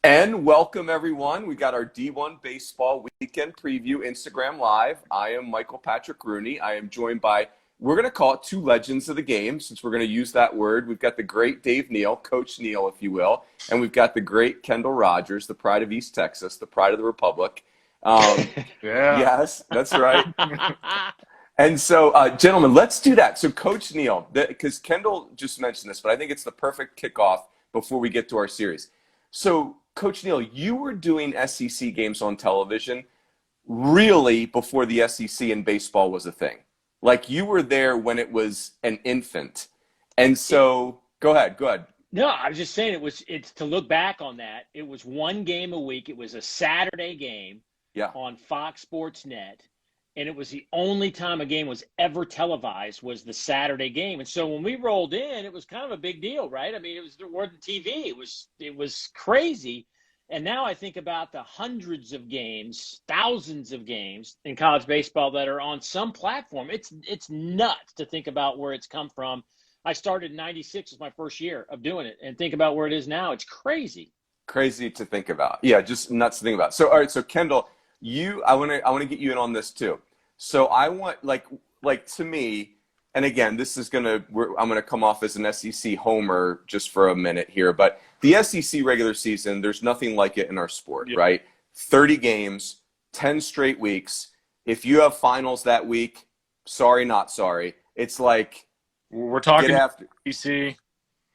And welcome, everyone. We got our D1Baseball weekend preview Instagram Live. I am Michael Patrick Rooney. I am joined by, we're going to call it two legends of the game, since we're going to use that word. We've got the great Dave Neal, Coach Neal, if you will, and we've got the great Kendall Rogers, the pride of East Texas, the pride of the Republic. Yeah. Yes, that's right. And so, gentlemen, let's do that. So, Coach Neal, because Kendall just mentioned this, but I think it's the perfect kickoff before we get to our series. So, Coach Neal, you were doing SEC games on television really before the SEC in baseball was a thing. Like you were there when it was an infant. And so, go ahead. No, I was just saying it's to look back on that. It was one game a week. It was a Saturday game Yeah. on Fox Sports Net. And it was the only time a game was ever televised was the Saturday game. And so when we rolled in, it was kind of a big deal, right? I mean, it was more than TV. It was crazy. And now I think about the hundreds of games, thousands of games in college baseball that are on some platform. It's nuts to think about where it's come from. I started in 96 was my first year of doing it, and think about where it is now. It's crazy. Crazy to think about. Yeah, just nuts to think about. So, all right. So, Kendall, I want to get you in on this too. So, I want like to me, and again, I'm gonna come off as an SEC homer just for a minute here, but the SEC regular season, there's nothing like it in our sport, right? 30 games, 10 straight weeks. If you have finals that week, sorry, not sorry. It's like We're talking get after. PC.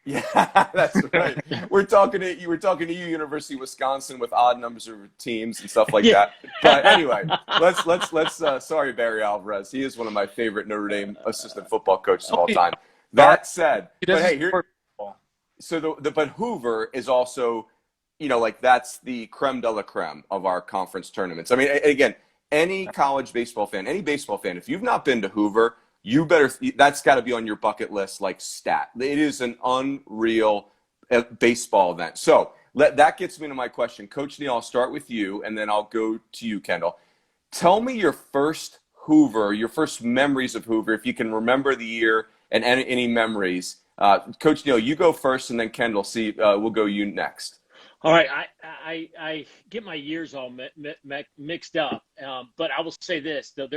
Yeah, that's right. We're talking to you, University of Wisconsin, with odd numbers of teams and stuff like that. But anyway, let's. Sorry, Barry Alvarez. He is one of my favorite Notre Dame assistant football coaches of all time. That said, but hey, here. So but Hoover is also, like that's the creme de la creme of our conference tournaments. I mean, again, any college baseball fan, any baseball fan, if you've not been to Hoover, that's got to be on your bucket list, like stat. It is an unreal baseball event. So that gets me to my question. Coach Neal, I'll start with you, and then I'll go to you, Kendall. Tell me your first Hoover, your first memories of Hoover, if you can remember the year and any memories. Coach Neal, you go first, and then Kendall, we'll go you next. All right, I get my years all mixed up, but I will say this: though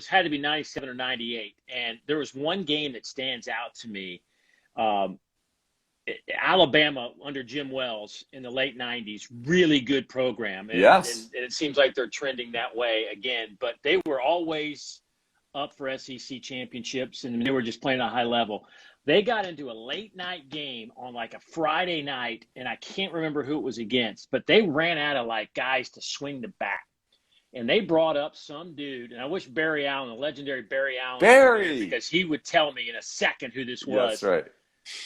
had to be 97 or 98, and there was one game that stands out to me. Alabama under Jim Wells in the late 90s, really good program. Yes, and it seems like they're trending that way again. But they were always up for SEC championships, and they were just playing at a high level. They got into a late night game on like a Friday night, and I can't remember who it was against, but they ran out of like guys to swing the bat. And they brought up some dude, and I wish Barry Allen, the legendary Barry Allen, because he would tell me in a second who this was. That's right.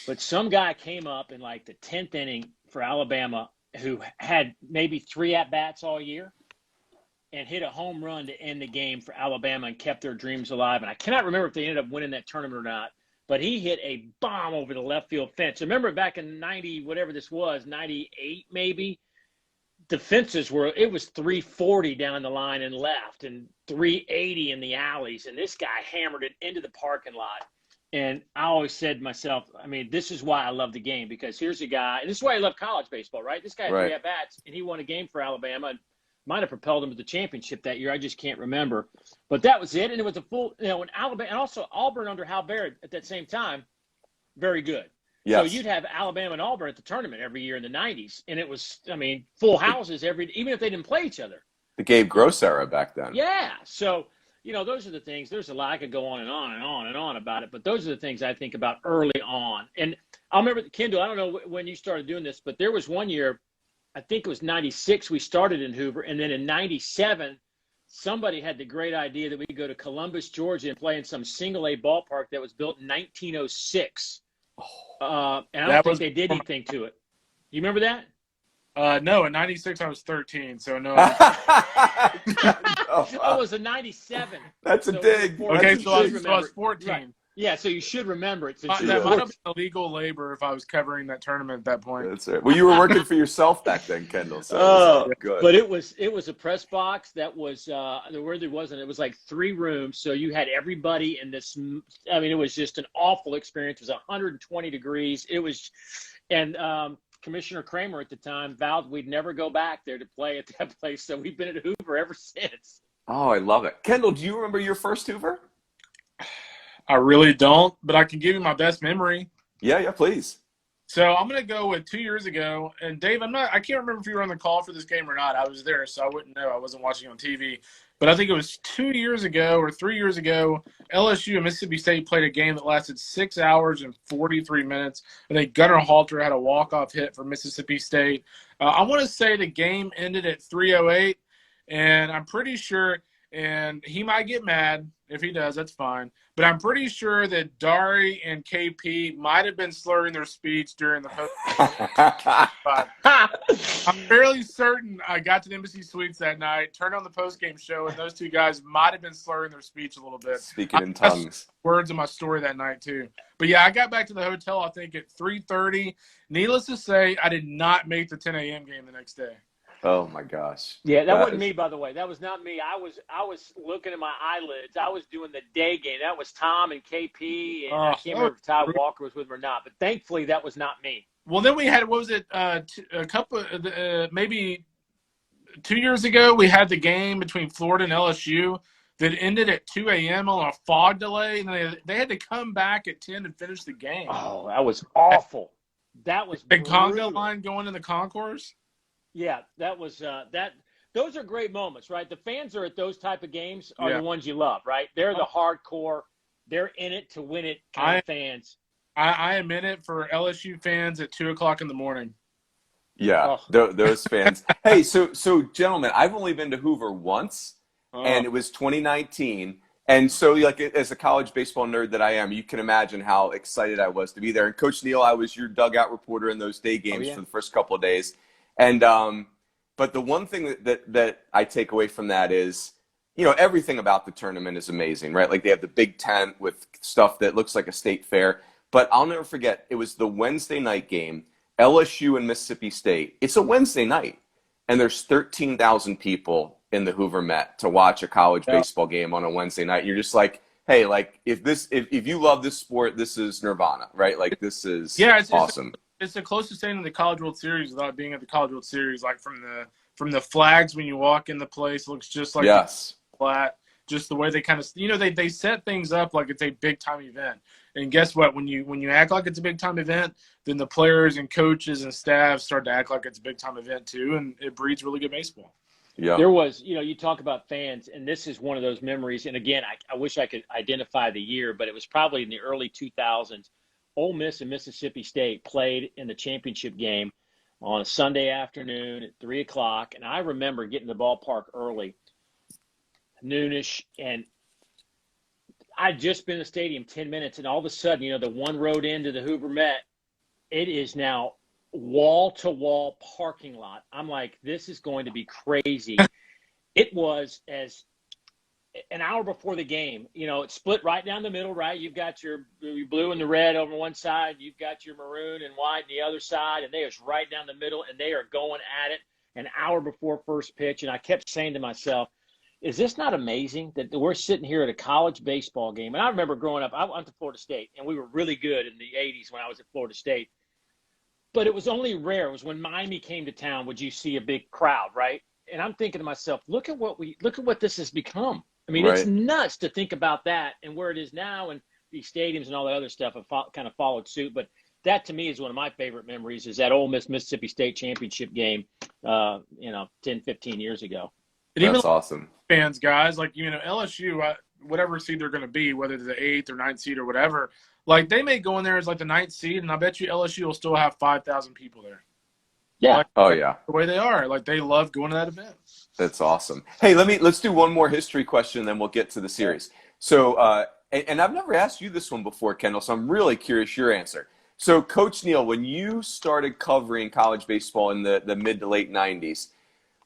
But some guy came up in like the 10th inning for Alabama who had maybe 3 at-bats all year and hit a home run to end the game for Alabama and kept their dreams alive. And I cannot remember if they ended up winning that tournament or not. But he hit a bomb over the left field fence. Remember back in 90, whatever this was, 98 maybe, the fences it was 340 down the line and left and 380 in the alleys. And this guy hammered it into the parking lot. And I always said to myself, I mean, this is why I love the game, because here's a guy, and this is why I love college baseball, right? This guy had 3 at-bats, and he won a game for Alabama. And might have propelled him to the championship that year. I just can't remember. But that was it. And it was a full, in Alabama, and also Auburn under Hal Baird at that same time, very good. Yes. So you'd have Alabama and Auburn at the tournament every year in the 90s. And it was, full houses even if they didn't play each other. The Gabe Gross era back then. Yeah. So, those are the things. There's a lot. I could go on and on and on and on about it. But those are the things I think about early on. And I remember, Kendall, I don't know when you started doing this, but there was one year, I think it was 96, we started in Hoover. And then in 97, somebody had the great idea that we could go to Columbus, Georgia and play in some single-A ballpark that was built in 1906. And I don't think they did anything to it. You remember that? No, in 96 I was 13, so no. Oh, it was a 97. That's a dig. Okay, so I was 14. Right. Yeah, so you should remember it. That might have been illegal labor if I was covering that tournament at that point. That's right. Well, you were working for yourself back then, Kendall. So good. But it was a press box that was where there wasn't. It was like 3 rooms, so you had everybody in this. It was just an awful experience. It was 120 degrees. It was, and Commissioner Kramer at the time vowed we'd never go back there to play at that place. So we've been at Hoover ever since. Oh, I love it. Kendall, do you remember your first Hoover? I really don't, but I can give you my best memory. Yeah, please. So I'm going to go with 2 years ago. And Dave, I can't remember if you were on the call for this game or not. I was there, so I wouldn't know. I wasn't watching on TV. But I think it was 2 years ago or 3 years ago, LSU and Mississippi State played a game that lasted 6 hours and 43 minutes. I think Gunnar Halter had a walk-off hit for Mississippi State. I want to say the game ended at 3:08, and I'm pretty sure – and he might get mad. If he does, that's fine. But I'm pretty sure that Dari and KP might have been slurring their speech during the post. I'm fairly certain I got to the Embassy Suites that night, turned on the post-game show, and those two guys might have been slurring their speech a little bit. Speaking in tongues. Words in my story that night, too. But, yeah, I got back to the hotel, I think, at 3:30. Needless to say, I did not make the 10 a.m. game the next day. Oh my gosh. Yeah, that wasn't me, by the way. That was not me. I was looking at my eyelids. I was doing the day game. That was Tom and KP, and I can't remember if Ty Walker was with me or not. But thankfully, that was not me. Well, then we had, what was it, a couple, maybe 2 years ago, we had the game between Florida and LSU that ended at 2 a.m. on a fog delay, and they had to come back at 10 and finish the game. Oh, that was awful. That was the conga line going in the concourse. Yeah, that was that. Those are great moments, right? The fans are at those type of games are the ones you love, right? They're the hardcore. They're in it to win it kind of fans. I am in it for LSU fans at 2:00 in the morning. Yeah, those fans. Hey, so gentlemen, I've only been to Hoover once, and it was 2019. And so, like, as a college baseball nerd that I am, you can imagine how excited I was to be there. And Coach Neal, I was your dugout reporter in those day games for the first couple of days. And but the one thing that I take away from that is, you know, everything about the tournament is amazing, right? Like they have the big tent with stuff that looks like a state fair. But I'll never forget, it was the Wednesday night game, LSU and Mississippi State. It's a Wednesday night, and there's 13,000 people in the Hoover Met to watch a college baseball game on a Wednesday night. You're just like, hey, like if you love this sport, this is nirvana, right? Like this is awesome. It's the closest thing to the College World Series without being at the College World Series. Like from the flags when you walk in the place, looks just like flat. Just the way they kind of, you know, they set things up like it's a big time event. And guess what? When you act like it's a big time event, then the players and coaches and staff start to act like it's a big time event too, and it breeds really good baseball. Yeah. There was, you know, you talk about fans, and this is one of those memories. And again, I wish I could identify the year, but it was probably in the early 2000s. Ole Miss and Mississippi State played in the championship game on a Sunday afternoon at 3:00. And I remember getting to the ballpark early, noonish, and I'd just been in the stadium 10 minutes. And all of a sudden, you know, the one road into the Hoover Met, it is now wall-to-wall parking lot. I'm like, this is going to be crazy. It was as an hour before the game, you know, it's split right down the middle, right? You've got your blue and the red over one side. You've got your maroon and white on the other side. And they are right down the middle, and they are going at it an hour before first pitch. And I kept saying to myself, is this not amazing that we're sitting here at a college baseball game? And I remember growing up, I went to Florida State, and we were really good in the 80s when I was at Florida State. But it was only rare. It was when Miami came to town would you see a big crowd, right? And I'm thinking to myself, look at what this has become. I mean, It's nuts to think about that and where it is now, and these stadiums and all that other stuff have kind of followed suit. But that, to me, is one of my favorite memories, is that Ole Miss Mississippi State championship game, 10, 15 years ago. And That's awesome. Fans, guys, like, you know, LSU, whatever seed they're going to be, whether they're the 8th or 9th seed or whatever, like they may go in there as like the 9th seed, and I bet you LSU will still have 5,000 people there. Yeah. The way they are. Like, they love going to that event. That's awesome. Hey, let's do one more history question, then we'll get to the series. So, and I've never asked you this one before, Kendall, so I'm really curious your answer. So, Coach Neal, when you started covering college baseball in the mid to late 90s,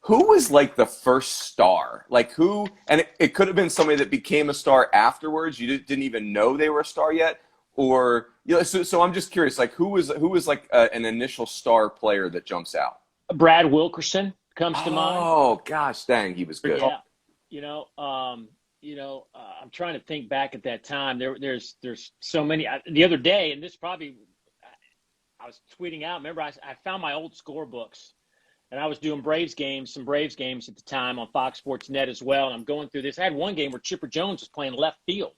who was like the first star? Like who, and it could have been somebody that became a star afterwards. You didn't even know they were a star yet. Or, you know, so I'm just curious, like who was like an initial star player that jumps out? Brad Wilkerson comes to mind. Oh gosh, dang, he was good. Yeah, I'm trying to think back at that time. There's so many. The other day, and this probably, I was tweeting out. Remember, I found my old score books, and I was doing some Braves games at the time on Fox Sports Net as well. And I'm going through this. I had one game where Chipper Jones was playing left field.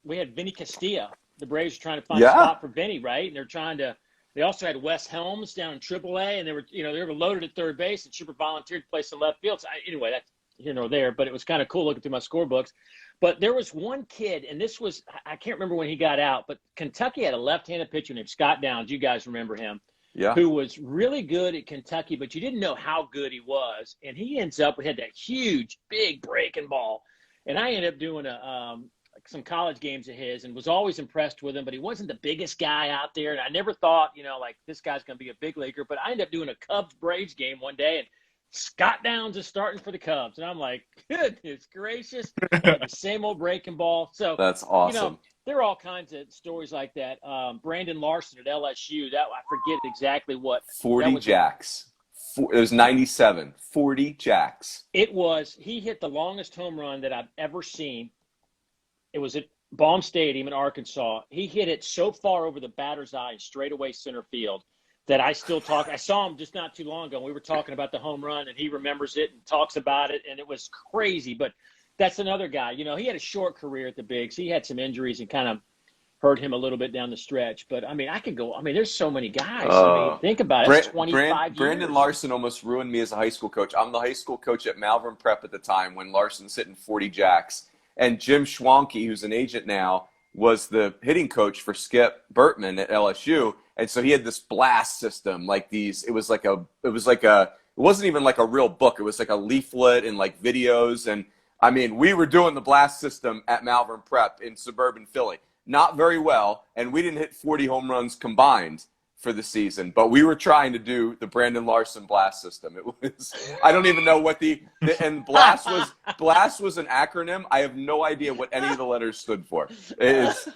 We had Vinny Castilla. The Braves were trying to find a spot for Vinny, right? And they also had Wes Helms down in AAA, and they were loaded at third base, and Chipper volunteered to play some left field. So anyway, that's here nor there, but it was kind of cool looking through my scorebooks. But there was one kid, and I can't remember when he got out, but Kentucky had a left-handed pitcher named Scott Downs. You guys remember him? Yeah. Who was really good at Kentucky, but you didn't know how good he was. And he ends up, we had that huge, big breaking ball. And I ended up doing some college games of his and was always impressed with him, but he wasn't the biggest guy out there. And I never thought, like this guy's going to be a big leaguer, but I ended up doing a Cubs-Braves game one day, and Scott Downs is starting for the Cubs. And I'm like, goodness gracious, the same old breaking ball. So that's awesome. There are all kinds of stories like that. Brandon Larson at LSU, I forget exactly what. 40 jacks. It was 97. 40 jacks. He hit the longest home run that I've ever seen. It was at Baum Stadium in Arkansas. He hit it so far over the batter's eye in straightaway center field that I still talk. I saw him just not too long ago. We were talking about the home run, and he remembers it and talks about it, and it was crazy. But that's another guy. He had a short career at the bigs. He had some injuries and kind of hurt him a little bit down the stretch. But, I could go. There's so many guys. Think about it. It's 25 years. Brandon Larson almost ruined me as a high school coach. I'm the high school coach at Malvern Prep at the time when Larson's hitting 40 jacks. And Jim Schwanke, who's an agent now, was the hitting coach for Skip Bertman at LSU. And so he had this blast system, it wasn't even like a real book. It was like a leaflet and like videos. And we were doing the blast system at Malvern Prep in suburban Philly. Not very well. And we didn't hit 40 home runs combined for the season, but we were trying to do the Brandon Larson blast system. It was, I don't even know what and blast was an acronym. I have no idea what any of the letters stood for. It is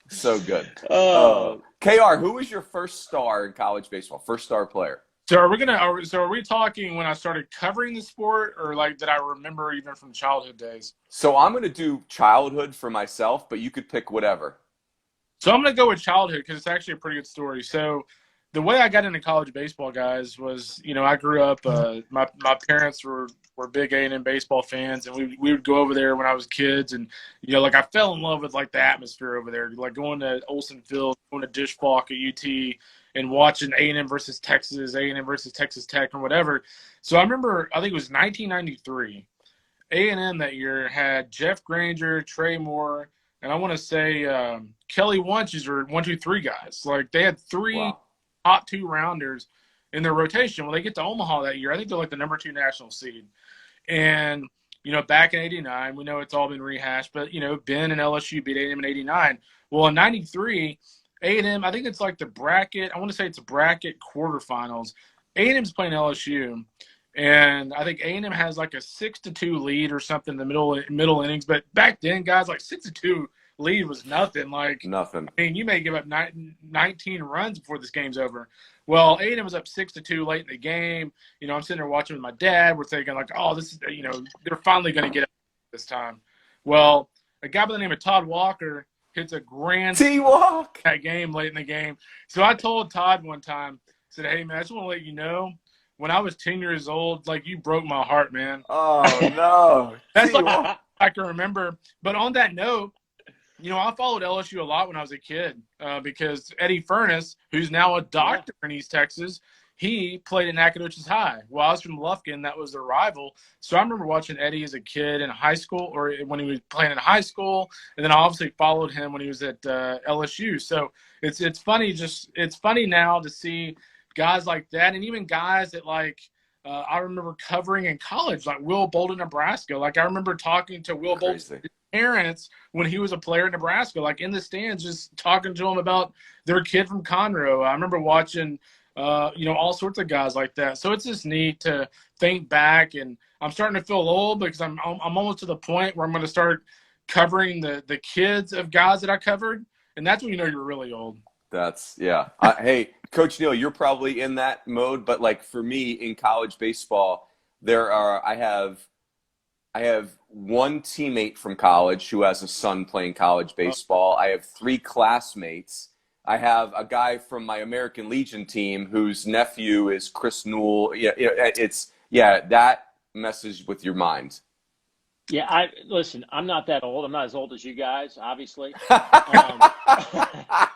so good. KR, who was your first star in college baseball? First star player? So are we talking when I started covering the sport, or like that I remember even from childhood days? So I'm going to do childhood for myself, but you could pick whatever. So I'm going to go with childhood because it's actually a pretty good story. So the way I got into college baseball, guys, was, I grew up, my parents were big A&M baseball fans, and we would go over there when I was kids. And, I fell in love with, the atmosphere over there, going to Olsen Field, going to Dish Falk at UT, and watching A&M versus Texas, A&M versus Texas Tech, and whatever. So I remember, I think it was 1993, A&M that year had Jeff Granger, Trey Moore, and I want to say Kelly Wunches were 1, 2, 3 guys. They had 3 top 2-rounders in their rotation. Well, they get to Omaha that year. I think they're the number 2 national seed. And, back in 89, we know it's all been rehashed, but, Ben and LSU beat A&M in 89. Well, in 93, A&M, I think it's the bracket. I want to say it's a bracket quarterfinals. A&M's playing LSU. And I think A&M has a 6-2 lead or something in the middle innings. But back then, guys, 6-2 lead was nothing. Nothing. You may give up 19 runs before this game's over. Well, A&M was up 6-2 late in the game. I'm sitting there watching with my dad. We're thinking oh, this is, they're finally going to get it this time. Well, a guy by the name of Todd Walker hits a grand T-Walk that game late in the game. So I told Todd one time, I said, hey, man, I just want to let you know, when I was 10 years old, you broke my heart, man. Oh, no. That's I can remember. But on that note, I followed LSU a lot when I was a kid because Eddie Furness, who's now a doctor in East Texas, he played at Nacogdoches High. Well, I was from Lufkin. That was their rival. So I remember watching Eddie as a kid in high school, or when he was playing in high school, and then I obviously followed him when he was at LSU. So it's funny. It's funny now to see guys like that, and even guys that I remember covering in college, like Will Bolden, Nebraska. I remember talking to Will Bolden's parents when he was a player in Nebraska, in the stands, just talking to them about their kid from Conroe. I remember watching, all sorts of guys like that. So it's just neat to think back, and I'm starting to feel old because I'm almost to the point where I'm going to start covering the kids of guys that I covered, and that's when you're really old. Hey, Coach Neal, you're probably in that mode, but for me in college baseball, I have one teammate from college who has a son playing college baseball. I have 3 classmates I have a guy from my American Legion team whose nephew is Chris Newell. That messes with your mind. Yeah, listen. I'm not that old. I'm not as old as you guys, obviously. So I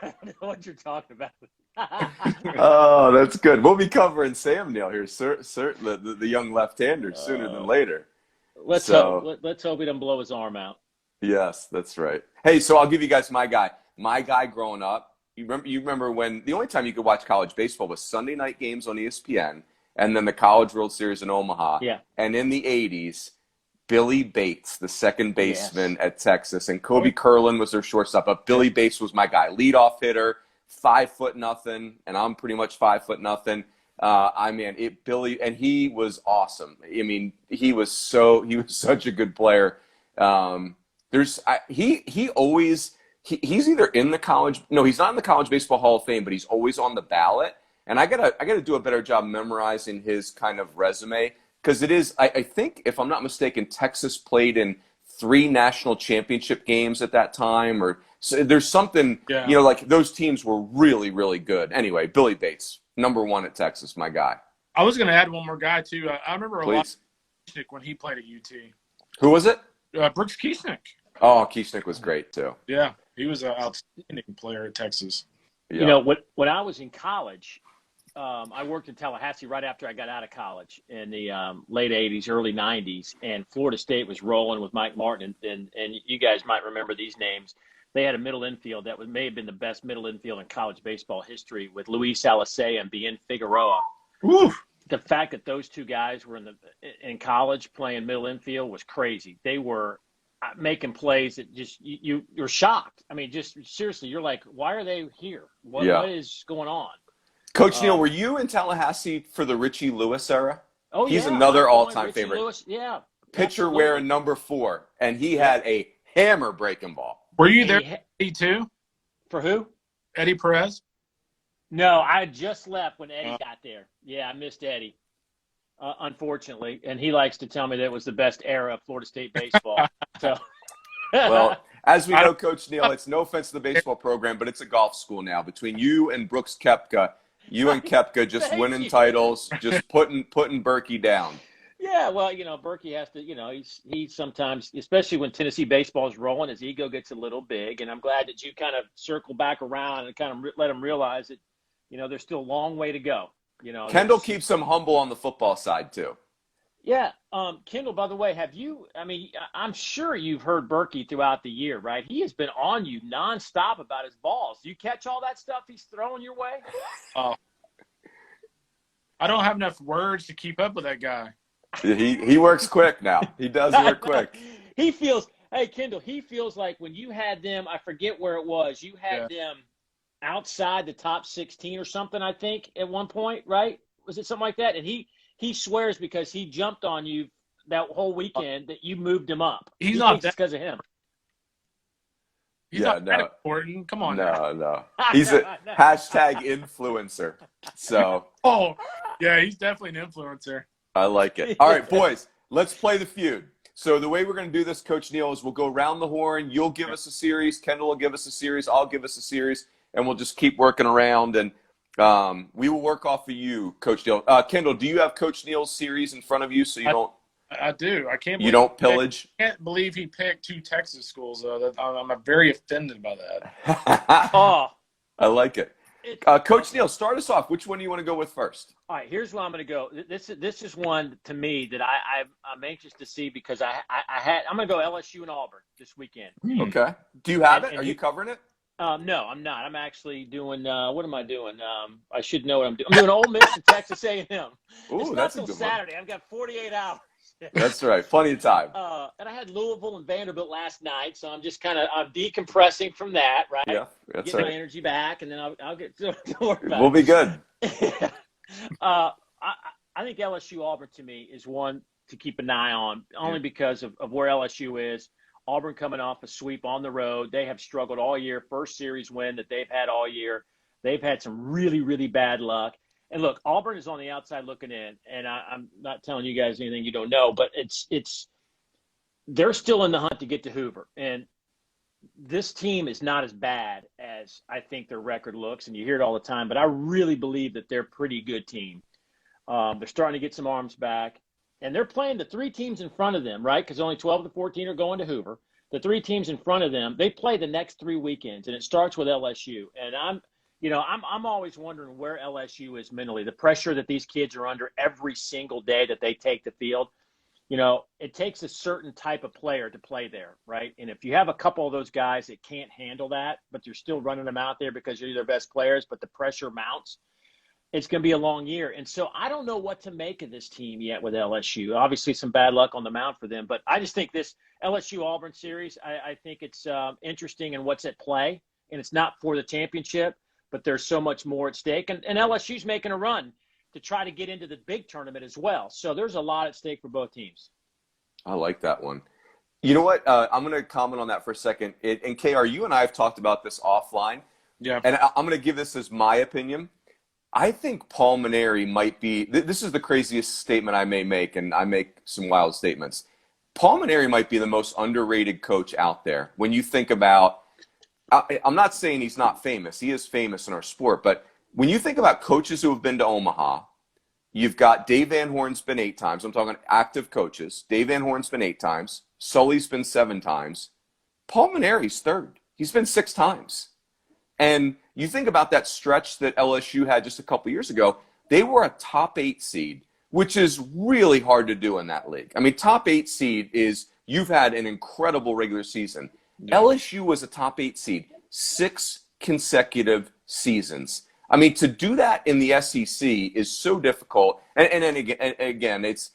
don't know what you're talking about. Oh, that's good. We'll be covering Sam Neal here, certainly the young left-hander, sooner than later. Let's hope he doesn't blow his arm out. Yes, that's right. Hey, so I'll give you guys my guy. My guy growing up, you remember when the only time you could watch college baseball was Sunday night games on ESPN and then the College World Series in Omaha. Yeah. And in the 80s, Billy Bates, the second baseman at Texas, and Kobe Curlin was their shortstop. But Billy Bates was my guy. Leadoff hitter, 5'0", and I'm pretty much 5'0". Billy, and he was awesome. I mean, he was such a good player. He's either in the college. No, he's not in the College Baseball Hall of Fame, but he's always on the ballot. And I gotta do a better job memorizing his kind of resume because it is. I think if I'm not mistaken, Texas played in 3 national championship games at that time, or so there's something. Yeah. Like those teams were really, really good. Anyway, Billy Bates, #1 at Texas, my guy. I was going to add one more guy too. I remember a lot of when he played at UT. Who was it? Brooks Kiesnick. Oh, Kiesnick was great too. Yeah, he was an outstanding player at Texas. Yeah. When I was in college, I worked in Tallahassee right after I got out of college in the late 80s, early 90s, and Florida State was rolling with Mike Martin, and you guys might remember these names. They had a middle infield that may have been the best middle infield in college baseball history with Luis Alicea and Bien Figueroa. Oof. The fact that those two guys were in college playing middle infield was crazy. They were making plays that just you're shocked. I mean, just seriously, you're like, why are they here? What is going on? Coach Neal, were you in Tallahassee for the Richie Lewis era? Oh, he's another all-time Richie favorite. Lewis, yeah, Pitcher wearing #4, and he had a hammer breaking ball. Were you there, Eddie, too? For who? Eddie Perez? No, I just left when Eddie got there. Yeah, I missed Eddie, unfortunately. And he likes to tell me that it was the best era of Florida State baseball. So, Well, as we know, Coach Neal, it's no offense to the baseball program, but it's a golf school now. Between you and Brooks Koepka, you and Koepka just winning titles, just putting Berkey down. Yeah, well, Berkey has to, he sometimes, especially when Tennessee baseball is rolling, his ego gets a little big. And I'm glad that you kind of circle back around and kind of let him realize that, there's still a long way to go. Kendall keeps him humble on the football side, too. Yeah. Kendall, by the way, I'm sure you've heard Berkey throughout the year, right? He has been on you nonstop about his balls. Do you catch all that stuff he's throwing your way? I don't have enough words to keep up with that guy. He works quick now. He does work quick. Kendall, he feels like when you had them, I forget where it was, you had them outside the top 16 or something, I think, at one point, right? Was it something like that? And he swears because he jumped on you that whole weekend that you moved him up. He's not that because of him. He's not that important. Come on. No. He's a hashtag influencer. So. Oh, yeah, he's definitely an influencer. I like it. All right, boys, let's play the feud. So the way we're going to do this, Coach Neal, is we'll go around the horn. You'll give us a series. Kendall will give us a series. I'll give us a series. And we'll just keep working around. And we will work off of you, Coach Neal. Kendall, do you have Coach Neal's series in front of you so you don't – I do. I can't believe you don't pillage? I can't believe he picked 2 Texas schools, though. I'm very offended by that. I like it. Coach Neal, start us off. Which one do you want to go with first? All right, here's where I'm going to go. This is one to me that I'm anxious to see because I'm going to go LSU and Auburn this weekend. Okay. Do you have it? Are you covering it? No, I'm not. I'm actually doing. What am I doing? I should know what I'm doing. I'm doing Ole Miss and Texas A&M. It's not that's a till good Saturday. I've got 48 hours. That's right. Plenty of time. And I had Louisville and Vanderbilt last night, so I'm just I'm decompressing from that, right? Yeah, that's Getting right. my energy back, and then I'll get to work about We'll be good. I think LSU Auburn to me is one to keep an eye on, only because of where LSU is. Auburn coming off a sweep on the road. They have struggled all year. First series win that they've had all year. They've had some really, really bad luck. And look, Auburn is on the outside looking in, and I'm not telling you guys anything you don't know, but they're still in the hunt to get to Hoover. And this team is not as bad as I think their record looks, and you hear it all the time, but I really believe that they're a pretty good team. They're starting to get some arms back, and they're playing the three teams in front of them, right? Because only 12 of the 14 are going to Hoover. The three teams in front of them, they play the next 3 weekends, and it starts with LSU. And I'm always wondering where LSU is mentally. The pressure that these kids are under every single day that they take the field. It takes a certain type of player to play there, right? And if you have a couple of those guys that can't handle that, but you're still running them out there because you're their best players, but the pressure mounts, it's going to be a long year. And so I don't know what to make of this team yet with LSU. Obviously, some bad luck on the mound for them, but I just think this LSU-Auburn series, I think it's interesting in what's at play, and it's not for the championship, but there's so much more at stake. And LSU's making a run to try to get into the big tournament as well. So there's a lot at stake for both teams. I like that one. You know what? I'm going to comment on that for a second. And KR, you and I have talked about this offline. Yeah. And I'm going to give this as my opinion. I think Paul Mainieri might be – this is the craziest statement I may make, and I make some wild statements. Paul Mainieri might be the most underrated coach out there. When you think about – I'm not saying he's not famous. He is famous in our sport. But when you think about coaches who have been to Omaha, you've got Dave Van Horn's been 8 times. I'm talking active coaches. Dave Van Horn's been 8 times. Sully's been 7 times. Paul Mainieri's 3rd. He's been 6 times. And you think about that stretch that LSU had just a couple years ago, they were a top 8 seed, which is really hard to do in that league. I mean, top 8 seed is you've had an incredible regular season. Yeah. LSU was a top 8 seed 6 consecutive seasons. I mean, to do that in the SEC is so difficult. And then again, it's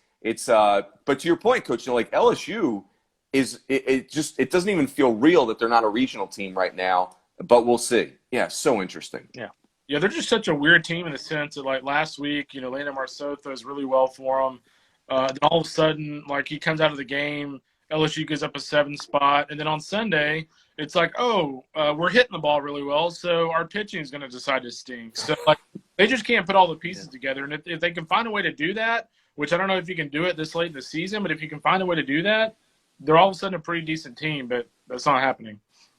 but to your point, Coach, like LSU is it doesn't even feel real that they're not a regional team right now. But we'll see. Yeah, so interesting. Yeah, they're just such a weird team in the sense that, like, last week, Landon Marceau throws really well for them. Then all of a sudden, like, he comes out of the game, LSU gives up a 7 spot. And then on Sunday, it's like, we're hitting the ball really well, so our pitching is going to decide to stink. So, like, they just can't put all the pieces together. And if they can find a way to do that, which I don't know if you can do it this late in the season, but if you can find a way to do that, they're all of a sudden a pretty decent team, but that's not happening.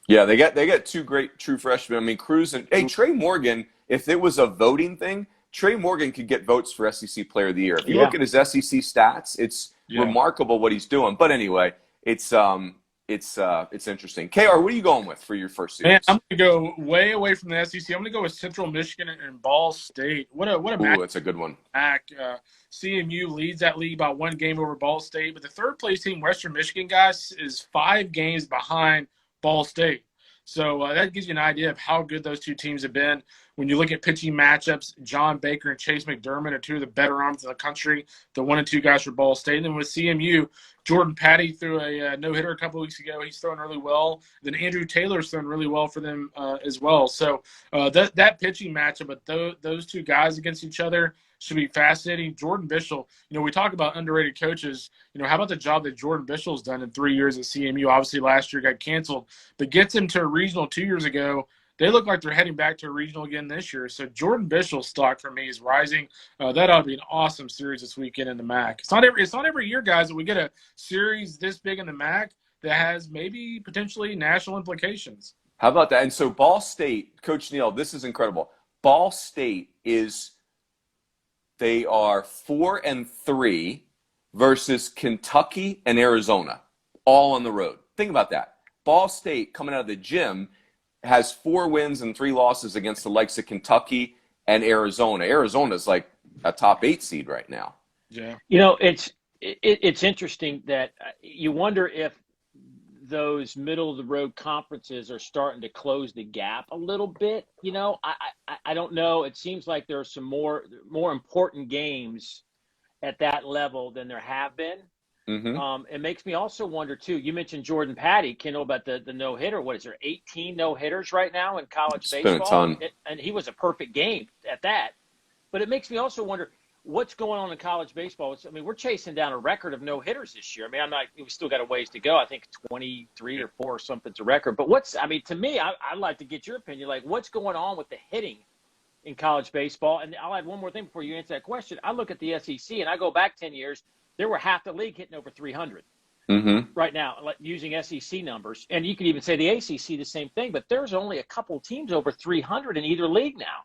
Yeah, they got 2 great true freshmen. I mean, Cruz and Trey Morgan, if it was a voting thing, Trey Morgan could get votes for SEC Player of the Year. If you look at his SEC stats, it's remarkable what he's doing. But anyway, it's interesting. KR, what are you going with for your first series? Man, I'm going to go way away from the SEC. I'm going to go with Central Michigan and Ball State. What a match. That's a good one. CMU leads that league by 1 game over Ball State. But the third-place team, Western Michigan, guys, is 5 games behind Ball State. So that gives you an idea of how good those 2 teams have been. When you look at pitching matchups, John Baker and Chase McDermott are 2 of the better arms in the country, the 1 and 2 guys for Ball State. And then with CMU, Jordan Patty threw a no-hitter a couple of weeks ago. He's throwing really well. Then Andrew Taylor's throwing really well for them as well. So that pitching matchup, but those 2 guys against each other should be fascinating. Jordan Bischel, we talk about underrated coaches. How about the job that Jordan Bischel's done in 3 years at CMU? Obviously, last year got canceled, but gets him to a regional 2 years ago. They look like they're heading back to a regional again this year. So Jordan Bischel's stock for me is rising. That ought to be an awesome series this weekend in the MAC. It's not every year, guys, that we get a series this big in the MAC that has maybe potentially national implications. How about that? And so Ball State, Coach Neal, this is incredible. Ball State they are 4-3 versus Kentucky and Arizona, all on the road. Think about that. Ball State, coming out of the gym, has 4 wins and 3 losses against the likes of Kentucky and Arizona. Arizona's like a top 8 seed right now. Yeah. It's interesting that you wonder if those middle of the road conferences are starting to close the gap a little bit. I don't know. It seems like there are some more important games at that level than there have been. Mm-hmm. It makes me also wonder too. You mentioned Jordan Patty, Kendall, about the no hitter. What is there? 18 no hitters right now in college baseball, been a ton. And he was a perfect game at that. But it makes me also wonder what's going on in college baseball. We're chasing down a record of no hitters this year. We still got a ways to go. I think 23 or 4 or something's a record. But to me, I'd like to get your opinion. Like, what's going on with the hitting in college baseball? And I'll add one more thing before you answer that question. I look at the SEC and I go back 10 years. There were half the league hitting over 300. Mm-hmm. right now, like using SEC numbers. And you could even say the ACC the same thing, but there's only a couple teams over 300 in either league now.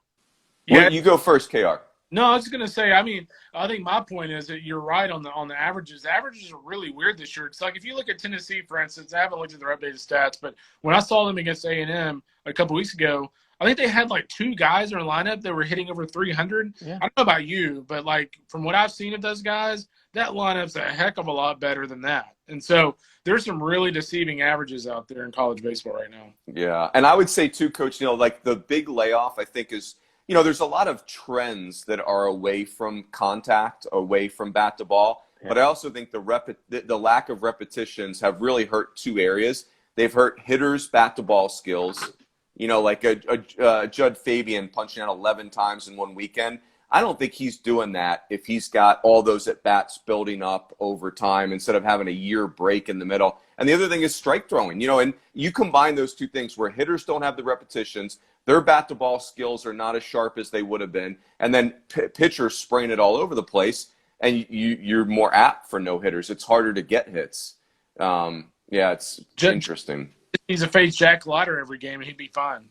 Yeah. You go first, KR. No, I was going to say, I mean, I think my point is that you're right on the averages. The averages are really weird this year. It's like if you look at Tennessee, for instance, I haven't looked at their updated stats, but when I saw them against A&M a couple weeks ago, I think they had like 2 guys in their lineup that were hitting over 300. Yeah. I don't know about you, but like from what I've seen of those guys, that lineup's a heck of a lot better than that. And so there's some really deceiving averages out there in college baseball right now. Yeah, and I would say too, Coach Neal, like the big layoff, I think is, there's a lot of trends that are away from contact, away from bat to ball. Yeah. But I also think the lack of repetitions have really hurt 2 areas. They've hurt hitters' bat to ball skills. Like a Judd Fabian punching out 11 times in one weekend. I don't think he's doing that if he's got all those at-bats building up over time instead of having a year break in the middle. And the other thing is strike throwing, and you combine those 2 things where hitters don't have the repetitions, their bat-to-ball skills are not as sharp as they would have been, and then pitchers spraying it all over the place, and you're more apt for no-hitters. It's harder to get hits. It's interesting. He's a face Jack Leiter every game, and he'd be fine.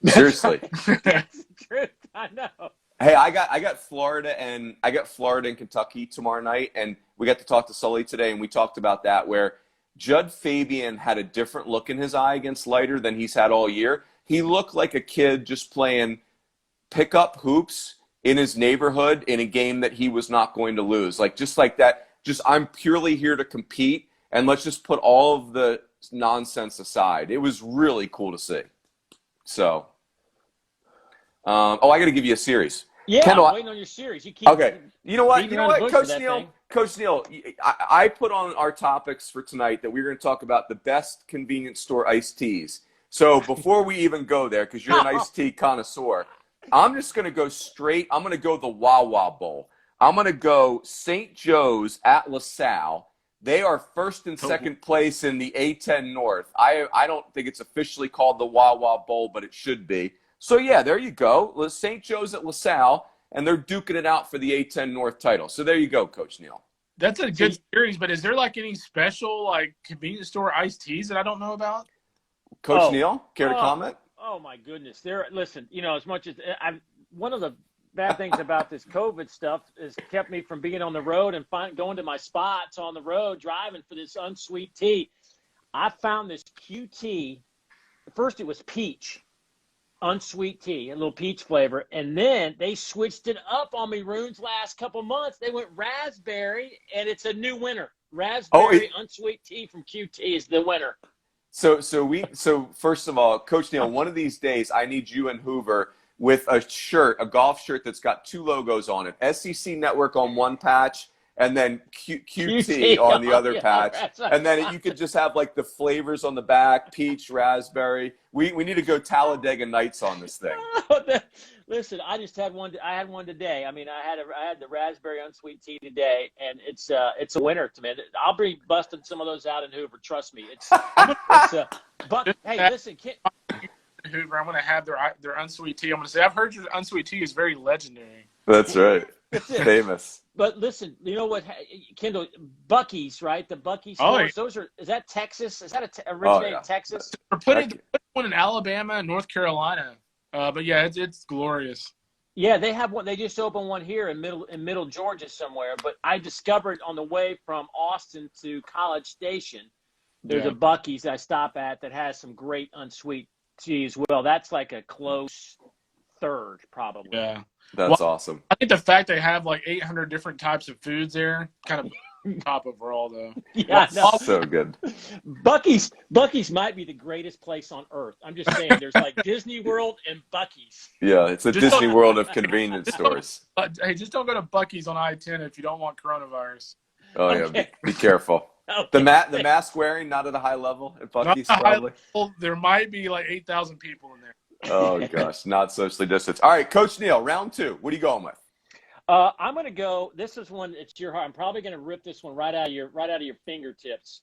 Seriously. That's true. I know. Hey, I got Florida and Kentucky tomorrow night, and we got to talk to Sully today, and we talked about that where Judd Fabian had a different look in his eye against Leiter than he's had all year. He looked like a kid just playing pickup hoops in his neighborhood in a game that he was not going to lose. Just like that. Just I'm purely here to compete, and let's just put all of the nonsense aside. It was really cool to see. So. I got to give you a series. Yeah, Kendall, I'm waiting on your series. You keep okay. You know what, Coach Neal? Coach Neal, I put on our topics for tonight that we're going to talk about the best convenience store iced teas. So before we even go there, because you're an iced tea connoisseur, I'm just going to go straight. I'm going to go the Wawa Bowl. I'm going to go St. Joe's at LaSalle. They are first and second place in the A10 North. I don't think it's officially called the Wawa Bowl, but it should be. So, yeah, there you go. St. Joe's at LaSalle, and they're duking it out for the A10 North title. So there you go, Coach Neal. That's a good series, but is there any special convenience store iced teas that I don't know about? Coach Neal, care to comment? Oh my goodness! Listen, as much as one of the bad things about this COVID stuff has kept me from being on the road and going to my spots on the road, driving for this unsweet tea. I found this QT. First, it was peach. Unsweet tea, a little peach flavor, and then they switched it up on me, Runes, last couple months. They went raspberry, and it's a new winner. Raspberry unsweet tea from QT is the winner. So first of all, Coach Neal, one of these days I need you and Hoover with a golf shirt that's got 2 logos on it. SEC Network on one patch, and then QT on the other patch. And then you could just have the flavors on the back, peach, raspberry. We need to go Talladega Nights on this thing. Listen, I just had one. I had one today. I mean, I had the raspberry unsweet tea today, and it's a winner to me. I'll be busting some of those out in Hoover. Trust me. But hey, listen, Hoover, I'm going to have their unsweet tea. I'm going to say I've heard your unsweet tea is very legendary. That's right. Famous. But listen, you know what, Kendall? Buc-ee's, right? The Buc-ee's stores. Is that Texas? Is that originated in Texas? They're putting one in Alabama and North Carolina. But yeah, it's glorious. Yeah, they have one. They just opened one here in middle Georgia somewhere. But I discovered on the way from Austin to College Station, there's a Buc-ee's I stop at that has some great unsweet tea as well. That's like a close third, probably. Yeah. That's awesome. I think the fact they have 800 different types of foods there kind of top overall, though. Yeah, so good. Buc-ee's might be the greatest place on earth. I'm just saying, there's Disney World and Buc-ee's. Yeah, it's a Disney World of convenience stores. Hey, just don't go to Buc-ee's on I-10 if you don't want coronavirus. Oh yeah, be careful. Okay. The mask wearing not at a high level at Buc-ee's probably. There might be 8,000 people in there. Oh gosh, not socially distanced. All right, Coach Neal, round 2. What are you going with? I'm going to go. This is one. It's your heart. I'm probably going to rip this one right out of your fingertips.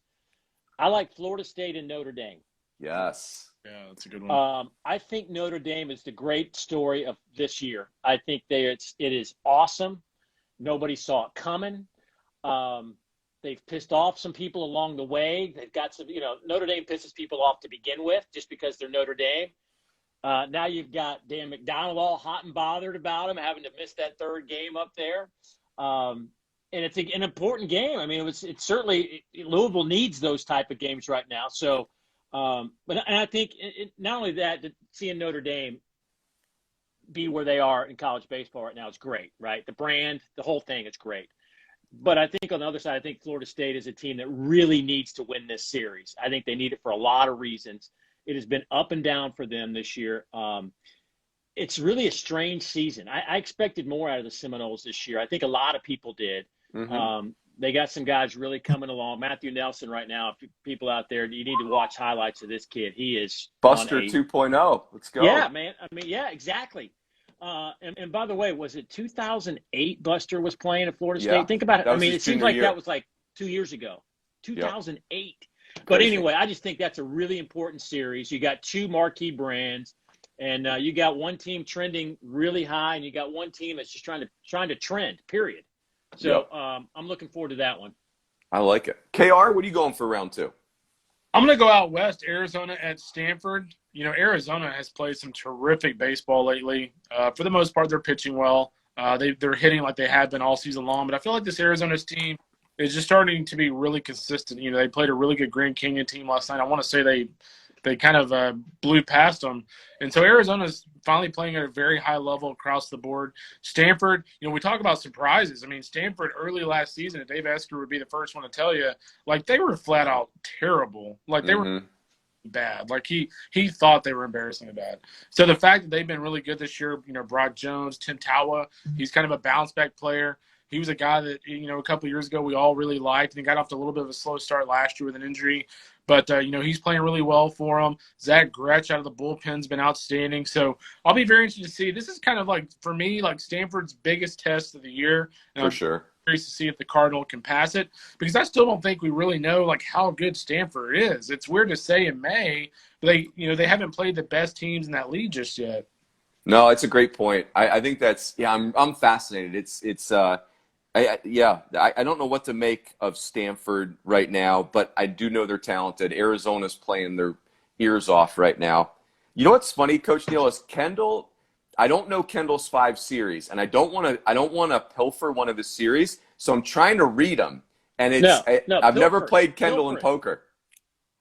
I like Florida State and Notre Dame. Yes. Yeah, that's a good one. I think Notre Dame is the great story of this year. I think it is awesome. Nobody saw it coming. They've pissed off some people along the way. They've got some, Notre Dame pisses people off to begin with just because they're Notre Dame. Now you've got Dan McDonald all hot and bothered about him having to miss that third game up there. And it's an important game. I mean, it's certainly Louisville needs those type of games right now. So, and I think not only that, seeing Notre Dame be where they are in college baseball right now is great, right? The brand, the whole thing is great. But I think on the other side, I think Florida State is a team that really needs to win this series. I think they need it for a lot of reasons. It has been up and down for them this year. It's really a strange season. I expected more out of the Seminoles this year. I think a lot of people did. Mm-hmm. They got some guys really coming along. Matthew Nelson right now, people out there, you need to watch highlights of this kid. He is Buster 2.0. Let's go. Yeah, man. I mean, yeah, exactly. And by the way, was it 2008 Buster was playing at Florida State? Yeah, think about it. I mean, it seems like year. that was like 2 years ago, 2008. Yep. But anyway, I just think that's a really important series. You got two marquee brands, and you got one team trending really high, and you got one team that's just trying to trend, period. So I'm looking forward to that one. I like it. KR, what are you going for round 2? I'm going to go out west, Arizona at Stanford. Arizona has played some terrific baseball lately. For the most part, they're pitching well. They're hitting like they have been all season long. But I feel like this Arizona's team is just starting to be really consistent. They played a really good Grand Canyon team last night. I want to say they kind of blew past them. And so Arizona's finally playing at a very high level across the board. Stanford, we talk about surprises. I mean, Stanford early last season, and Dave Esker would be the first one to tell you, like, they were flat out terrible. Like, they were bad. Like, he thought they were embarrassingly bad. So the fact that they've been really good this year, Brock Jones, Tim Tawa, he's kind of a bounce-back player. He was a guy that, a couple of years ago we all really liked, and he got off to a little bit of a slow start last year with an injury. But, he's playing really well for them. Zach Gretsch out of the bullpen's been outstanding. So I'll be very interested to see. This is kind of like, for me, like Stanford's biggest test of the year. And for sure. I'm curious to see if the Cardinal can pass it, because I still don't think we really know, like, how good Stanford is. It's weird to say in May, but they haven't played the best teams in that league just yet. No, it's a great point. I think that's, I'm fascinated. I don't know what to make of Stanford right now, but I do know they're talented. Arizona's playing their ears off right now. You know what's funny, Coach Neal, is Kendall. I don't know Kendall's 5 series, and I don't want to pilfer one of his series, so I'm trying to read them. And I've never played Kendall in poker.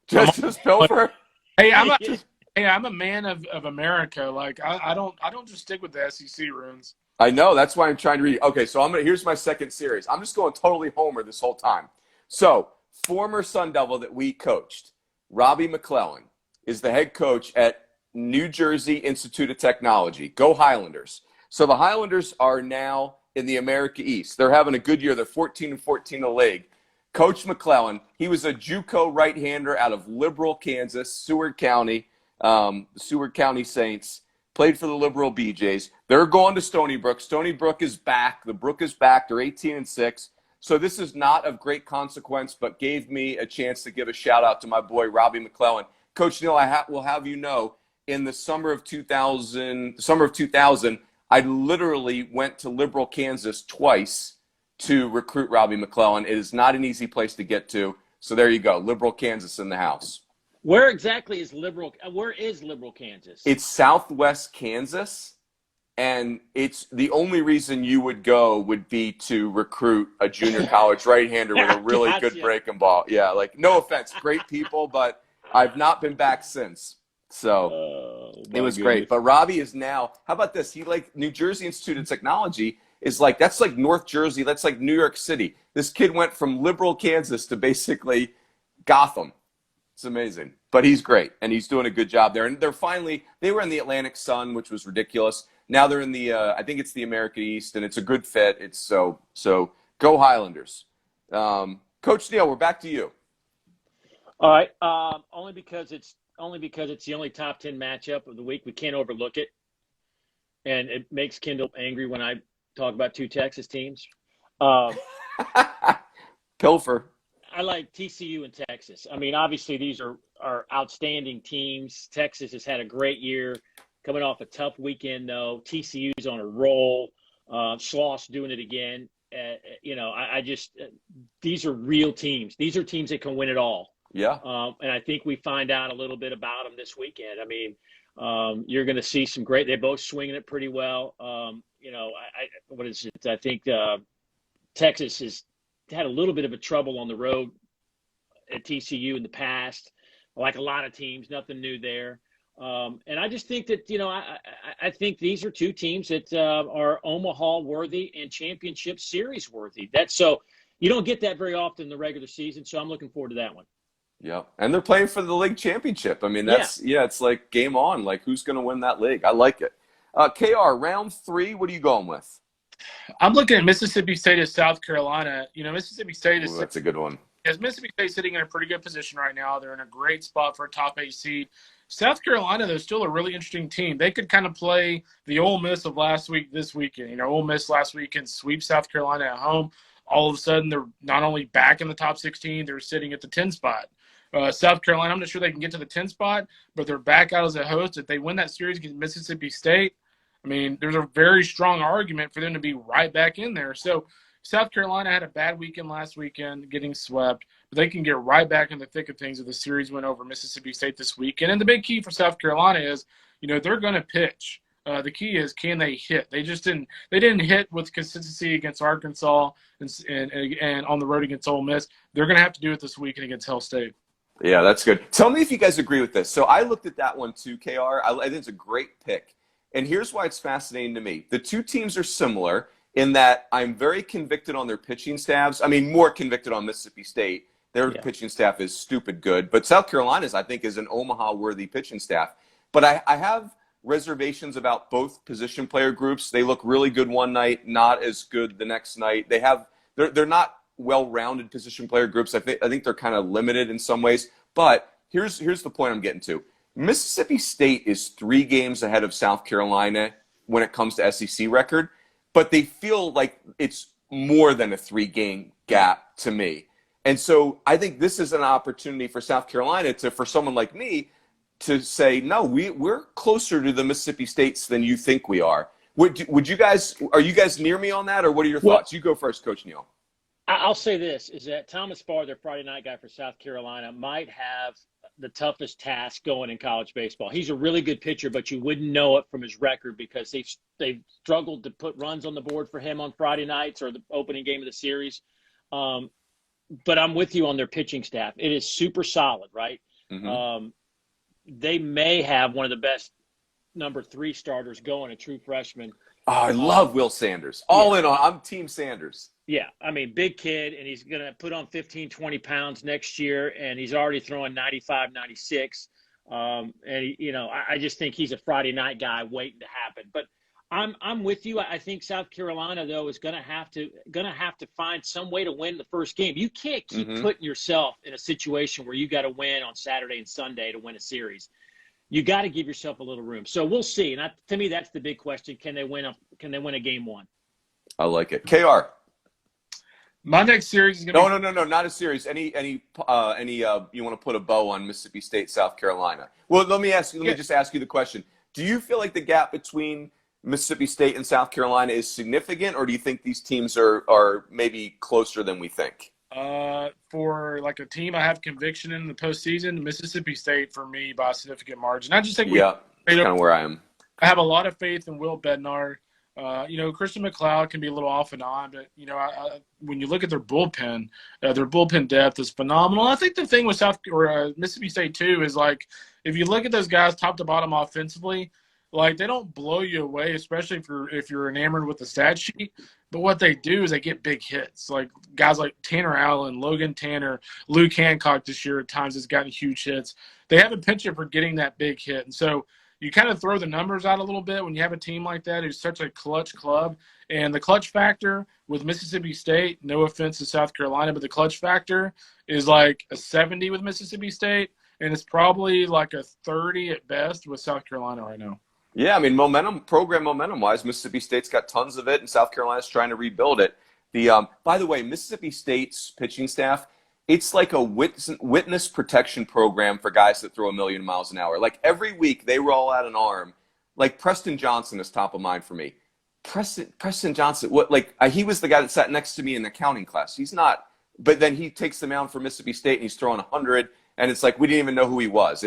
Just pilfer. Hey, I'm a man of America. Like I don't just stick with the SEC runes. I know. That's why I'm trying to read. Okay, so here's my second series. I'm just going totally homer this whole time. So, former Sun Devil that we coached, Robbie McClellan, is the head coach at New Jersey Institute of Technology. Go Highlanders. So, the Highlanders are now in the America East. They're having a good year. They're 14-14 in the league. Coach McClellan, he was a JUCO right-hander out of Liberal, Kansas, Seward County Saints. Played for the Liberal BJs. They're going to Stony Brook. Stony Brook is back. The Brook is back. They're 18-6. So this is not of great consequence, but gave me a chance to give a shout-out to my boy, Robbie McClellan. Coach Neal, will have you know, in the summer of 2000, I literally went to Liberal, Kansas twice to recruit Robbie McClellan. It is not an easy place to get to. So there you go. Liberal, Kansas in the house. Where exactly is Liberal Kansas? It's southwest Kansas, and it's the only reason you would go would be to recruit a junior college right-hander with a really good breaking ball. Yeah, like, no offense, great people, but I've not been back since. So it was great. But Robbie is now, how about this? He New Jersey Institute of Technology is that's like North Jersey. That's like New York City. This kid went from Liberal, Kansas to basically Gotham. It's amazing, but he's great, and he's doing a good job there. And they were in the Atlantic Sun, which was ridiculous. Now they're in the, I think it's the American East, and it's a good fit. It's so go Highlanders. Coach Neal, we're back to you. All right. Only because it's the only top 10 matchup of the week. We can't overlook it, and it makes Kendall angry when I talk about 2 Texas teams. Pilfer. I like TCU and Texas. I mean, obviously these are outstanding teams. Texas has had a great year, coming off a tough weekend though. TCU's on a roll. Schloss doing it again. these are real teams. These are teams that can win it all. Yeah. And I think we find out a little bit about them this weekend. I mean, you're going to see some great. They're both swinging it pretty well. What is it? I think Texas has had a little bit of a trouble on the road at TCU in the past. Like a lot of teams, nothing new there. And I just think that, I think these are two teams that are Omaha worthy and championship series worthy. So you don't get that very often in the regular season. So I'm looking forward to that one. Yeah, and they're playing for the league championship. I mean, it's like game on. Like, who's going to win that league? I like it. KR, round 3, what are you going with? I'm looking at Mississippi State as South Carolina. Mississippi State is – that's a good one. As Mississippi State sitting in a pretty good position right now. They're in a great spot for a top 8 seed. South Carolina, though, still a really interesting team. They could kind of play the Ole Miss of last week this weekend. Ole Miss last weekend sweep South Carolina at home. All of a sudden, they're not only back in the top 16, they're sitting at the 10 spot. South Carolina, I'm not sure they can get to the 10 spot, but they're back out as a host. If they win that series against Mississippi State, I mean, there's a very strong argument for them to be right back in there. So South Carolina had a bad weekend last weekend, getting swept, but they can get right back in the thick of things if the series went over Mississippi State this weekend. And the big key for South Carolina is, they're going to pitch. The key is, can they hit? They didn't hit with consistency against Arkansas and on the road against Ole Miss. They're going to have to do it this weekend against Hell State. Yeah, that's good. Tell me if you guys agree with this. So I looked at that one too, KR. I think it's a great pick. And here's why it's fascinating to me. The two teams are similar in that I'm very convicted on their pitching staffs. I mean, more convicted on Mississippi State. Their pitching staff is stupid good. But South Carolina's, I think, is an Omaha-worthy pitching staff. But I have reservations about both position player groups. They look really good one night, not as good the next night. They're not well-rounded position player groups. I think they're kind of limited in some ways. But here's the point I'm getting to. Mississippi State is 3 games ahead of South Carolina when it comes to SEC record, but they feel like it's more than a 3-game gap to me. And so I think this is an opportunity for South Carolina for someone like me to say, no, we're closer to the Mississippi States than you think we are. Are you guys near me on that, or what are your thoughts? You go first, Coach Neal. I'll say this, is that Thomas Farr, their Friday night guy for South Carolina, might have the toughest task going in college baseball. He's a really good pitcher, but you wouldn't know it from his record because they've struggled to put runs on the board for him on Friday nights or the opening game of the series. But I'm with you on their pitching staff. It is super solid, right? Mm-hmm. They may have one of the best number 3 starters going, a true freshman. Oh, I love Will Sanders. All in on. I'm Team Sanders. Yeah, I mean, big kid, and he's going to put on 15, 20 pounds next year, and he's already throwing 95, 96. And, I just think he's a Friday night guy waiting to happen. But I'm with you. I think South Carolina, though, is going to have to find some way to win the first game. You can't keep putting yourself in a situation where you got to win on Saturday and Sunday to win a series. You got to give yourself a little room. So we'll see. And to me, that's the big question. Can they win a game 1? I like it. KR. My next series is going to No, not a series. Any you want to put a bow on Mississippi State, South Carolina? Well, let me just ask you the question. Do you feel like the gap between Mississippi State and South Carolina is significant, or do you think these teams are maybe closer than we think? For like a team I have conviction in the postseason, Mississippi State for me by a significant margin. I just think that's kind of where I am. I have a lot of faith in Will Bednar. Christian McLeod can be a little off and on, but when you look at their bullpen depth is phenomenal. I think the thing with Mississippi State too is like if you look at those guys top to bottom offensively, like they don't blow you away, especially if you're enamored with the stat sheet. But what they do is they get big hits. Like guys like Tanner Allen, Logan Tanner, Luke Hancock this year at times has gotten huge hits. They have a penchant for getting that big hit, and so you kind of throw the numbers out a little bit when you have a team like that who's such a clutch club. And the clutch factor with Mississippi State, no offense to South Carolina, but the clutch factor is like a 70 with Mississippi State, and it's probably like a 30 at best with South Carolina right now. Yeah, I mean, program momentum-wise, Mississippi State's got tons of it, and South Carolina's trying to rebuild it. By the way, Mississippi State's pitching staff, it's like a witness protection program for guys that throw 1,000,000 miles an hour. Like every week they roll out an arm. Like Preston Johnson is top of mind for me. Preston Johnson, he was the guy that sat next to me in the accounting class. He's not but then he takes the mound for Mississippi State and he's throwing 100, and it's like we didn't even know who he was.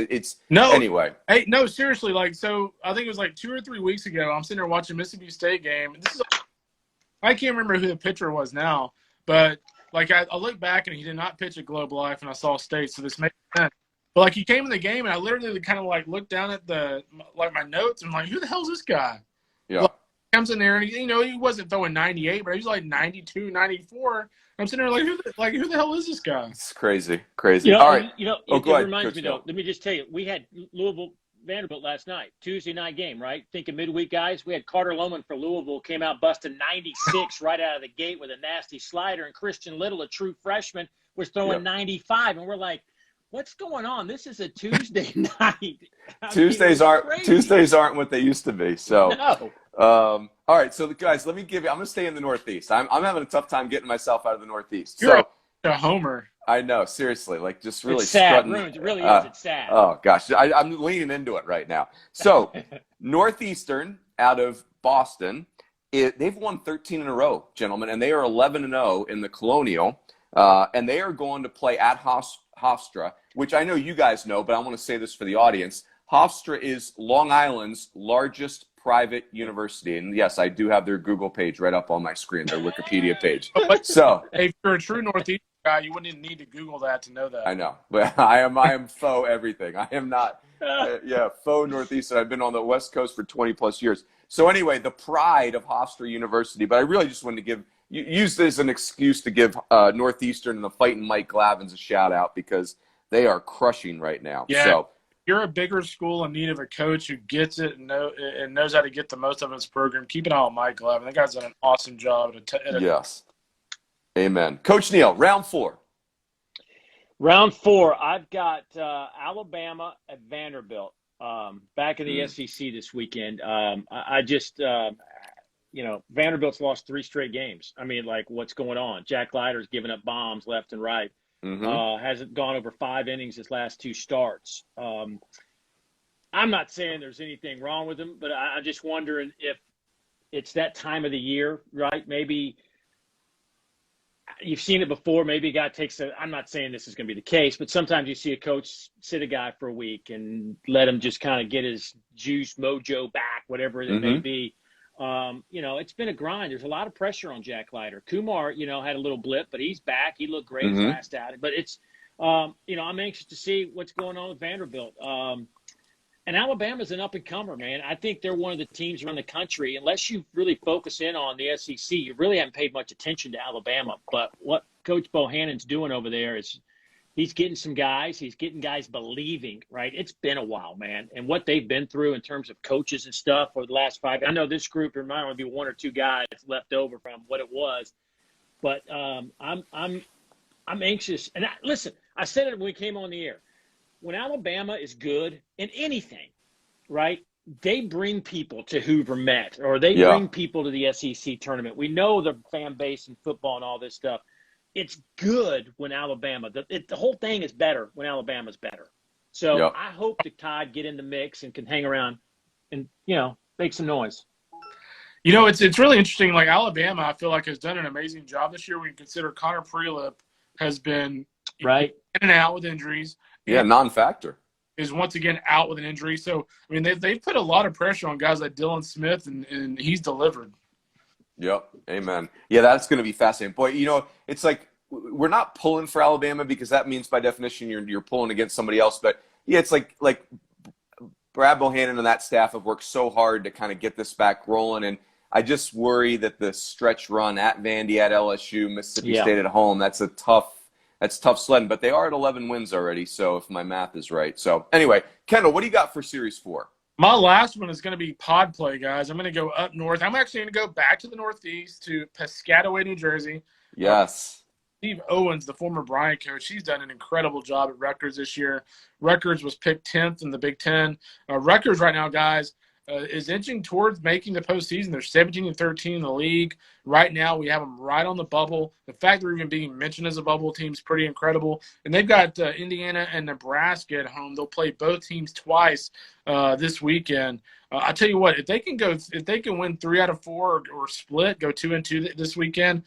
Anyway. Hey, no, seriously, like, so I think it was like 2 or 3 weeks ago. I'm sitting there watching Mississippi State game. I can't remember who the pitcher was now, but like I look back and he did not pitch at Globe Life, and I saw State, so this makes sense. But like he came in the game, and I literally kind of like looked down at my notes and I'm like, who the hell is this guy? Yeah. Like, he comes in there and he wasn't throwing 98, but he was like 92, 94. I'm sitting there like, who the hell is this guy? It's crazy. All right. It reminds me, though. Let me just tell you, we had Louisville Vanderbilt last night, Tuesday night game, right? Thinking midweek guys. We had Carter Lohman for Louisville, came out busting 96 right out of the gate with a nasty slider, and Christian Little, a true freshman, was throwing 95, and we're like, what's going on? This is a Tuesday night. Tuesdays aren't what they used to be. So no. All right, so guys, I'm going to stay in the Northeast. I'm having a tough time getting myself out of the Northeast. You're a homer. I know, seriously, like just really it's sad. strutting. It really is. It's sad. Oh gosh, I'm leaning into it right now. So Northeastern out of Boston, they've won 13 in a row, gentlemen, and they are 11-0 in the Colonial, and they are going to play at Hofstra, which I know you guys know, but I want to say this for the audience. Hofstra is Long Island's largest private university, and yes, I do have their Google page right up on my screen, their Wikipedia page. So if you're a true Northeast guy, you wouldn't even need to Google that to know that. I know, but I am faux everything. I am not, faux Northeastern. I've been on the West Coast for 20 plus years. So anyway, the pride of Hofstra University, but I really just wanted to use this as an excuse to give Northeastern and the Fighting Mike Glavins a shout out because they are crushing right now. Yeah. So you're a bigger school in need of a coach who gets it and knows how to get the most of his program. Keep an eye on Mike Glavin. That guy's done an awesome job. Yes. Amen. Coach Neal, round 4. Round 4, I've got Alabama at Vanderbilt back in the SEC this weekend. I just, Vanderbilt's lost 3 straight games. I mean, like, what's going on? Jack Leiter's giving up bombs left and right. Hasn't gone over 5 innings his last 2 starts. I'm not saying there's anything wrong with him, but I'm just wondering if it's that time of the year, right? Maybe you've seen it before. Maybe a guy I'm not saying this is going to be the case, but sometimes you see a coach sit a guy for a week and let him just kind of get his juice, mojo back, whatever it may be. It's been a grind. There's a lot of pressure on Jack Leiter. Kumar, had a little blip, but he's back. He looked great his last outing. But it's, I'm anxious to see what's going on with Vanderbilt. And Alabama's an up-and-comer, man. I think they're one of the teams around the country. Unless you really focus in on the SEC, you really haven't paid much attention to Alabama. But what Coach Bohannon's doing over there is he's getting some guys. He's getting guys believing, right? It's been a while, man. And what they've been through in terms of coaches and stuff over the last 5 – I know this group, there might only be 1 or 2 guys left over from what it was. But I'm anxious. And listen, I said it when we came on the air. When Alabama is good in anything, right, they bring people to Hoover Met or they bring people to the SEC tournament. We know the fan base and football and all this stuff. It's good when Alabama the whole thing is better when Alabama's better. So I hope the Tide get in the mix and can hang around and, make some noise. It's really interesting. Like Alabama, I feel like has done an amazing job this year when you consider Connor Prelip has been right in and out with injuries. Yeah, non-factor. Is once again out with an injury. So, I mean, they've put a lot of pressure on guys like Dylan Smith, and he's delivered. Yep. Amen. Yeah, that's going to be fascinating. Boy, it's like we're not pulling for Alabama because that means by definition you're pulling against somebody else. But, yeah, it's like Brad Bohannon and that staff have worked so hard to kind of get this back rolling. And I just worry that the stretch run at Vandy, at LSU, Mississippi State at home, that's tough sledding, but they are at 11 wins already, so if my math is right. So anyway, Kendall, what do you got for Series 4? My last one is going to be pod play, guys. I'm going to go up north. I'm actually going to go back to the Northeast to Piscataway, New Jersey. Yes. Steve Owens, the former Bryant coach, he's done an incredible job at Rutgers this year. Rutgers was picked 10th in the Big Ten. Rutgers right now, guys, is inching towards making the postseason. They're 17-13 in the league. Right now, we have them right on the bubble. The fact they're even being mentioned as a bubble team is pretty incredible. And they've got Indiana and Nebraska at home. They'll play both teams twice this weekend. I tell you what, if they can win 3 out of 4 or split, go 2-2 this weekend,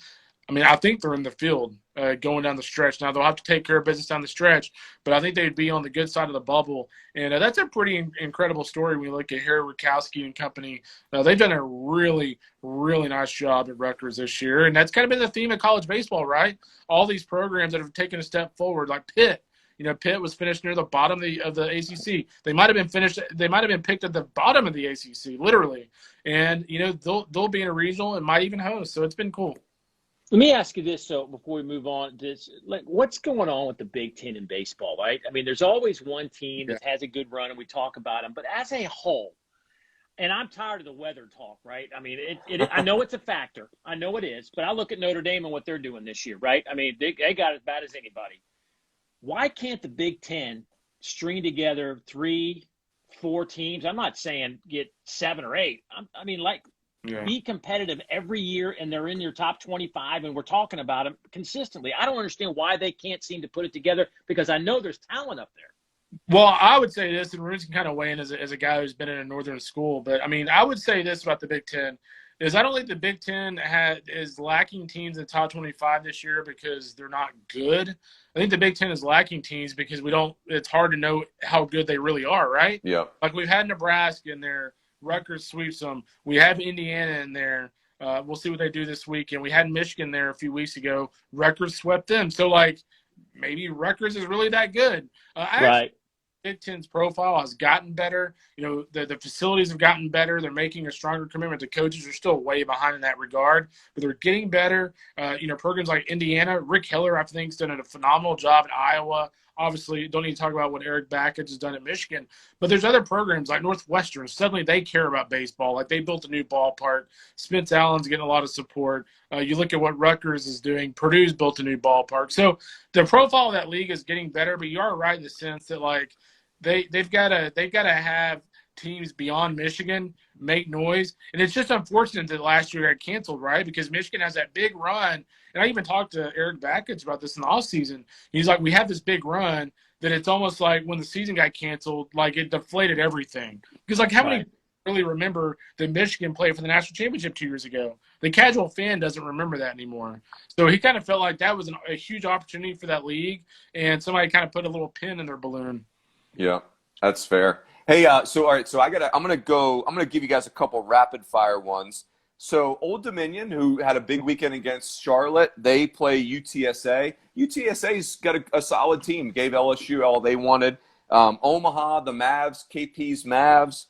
I mean, I think they're in the field going down the stretch. Now, they'll have to take care of business down the stretch, but I think they'd be on the good side of the bubble. And that's a pretty incredible story when you look at Harry Rukowski and company. They've done a really, really nice job at Rutgers this year. And that's kind of been the theme of college baseball, right? All these programs that have taken a step forward, like Pitt. Pitt was finished near the bottom of the ACC. They might have been picked at the bottom of the ACC, literally. And, they'll be in a regional and might even host. So it's been cool. Let me ask you this, so before we move on, what's going on with the Big Ten in baseball, right? I mean, there's always one team that has a good run, and we talk about them. But as a whole, and I'm tired of the weather talk, right? I mean, I know it's a factor. I know it is. But I look at Notre Dame and what they're doing this year, right? I mean, they got as bad as anybody. Why can't the Big Ten string together 3-4 teams? I'm not saying get 7 or 8. Be competitive every year, and they're in your top 25, and we're talking about them consistently. I don't understand why they can't seem to put it together, because I know there's talent up there. Well, I would say this, and Rooney can kind of weigh in as a guy who's been in a northern school, but, I mean, I would say this about the Big Ten, is I don't think the Big Ten is lacking teams in the top 25 this year because they're not good. I think the Big Ten is lacking teams because it's hard to know how good they really are, right? Yeah. Like, we've had Nebraska in there. Rutgers sweeps them. We have Indiana in there. We'll see what they do this week. And we had Michigan there a few weeks ago. Rutgers swept them. So, maybe Rutgers is really that good. Right. Big Ten's profile has gotten better. The facilities have gotten better. They're making a stronger commitment. The coaches are still way behind in that regard, but they're getting better. Programs like Indiana, Rick Hiller, I think, has done a phenomenal job in Iowa. Obviously, don't need to talk about what Eric Backett has done at Michigan, but there's other programs like Northwestern. Suddenly they care about baseball. Like, they built a new ballpark. Spence Allen's getting a lot of support. You look at what Rutgers is doing. Purdue's built a new ballpark. So the profile of that league is getting better, but you are right in the sense that, they've got to have teams beyond Michigan make noise. And it's just unfortunate that last year got canceled, right? Because Michigan has that big run. And I even talked to Eric Backett about this in the offseason. He's like, we have this big run that it's almost like when the season got canceled, it deflated everything. Because, how many really remember that Michigan played for the national championship 2 years ago? The casual fan doesn't remember that anymore. So he kind of felt like that was a huge opportunity for that league, and somebody kind of put a little pin in their balloon. Yeah, that's fair. Hey, all right. So I'm gonna give you guys a couple rapid fire ones. So Old Dominion, who had a big weekend against Charlotte, they play UTSA. UTSA's got a solid team. Gave LSU all they wanted. Omaha, the Mavs, KP's Mavs.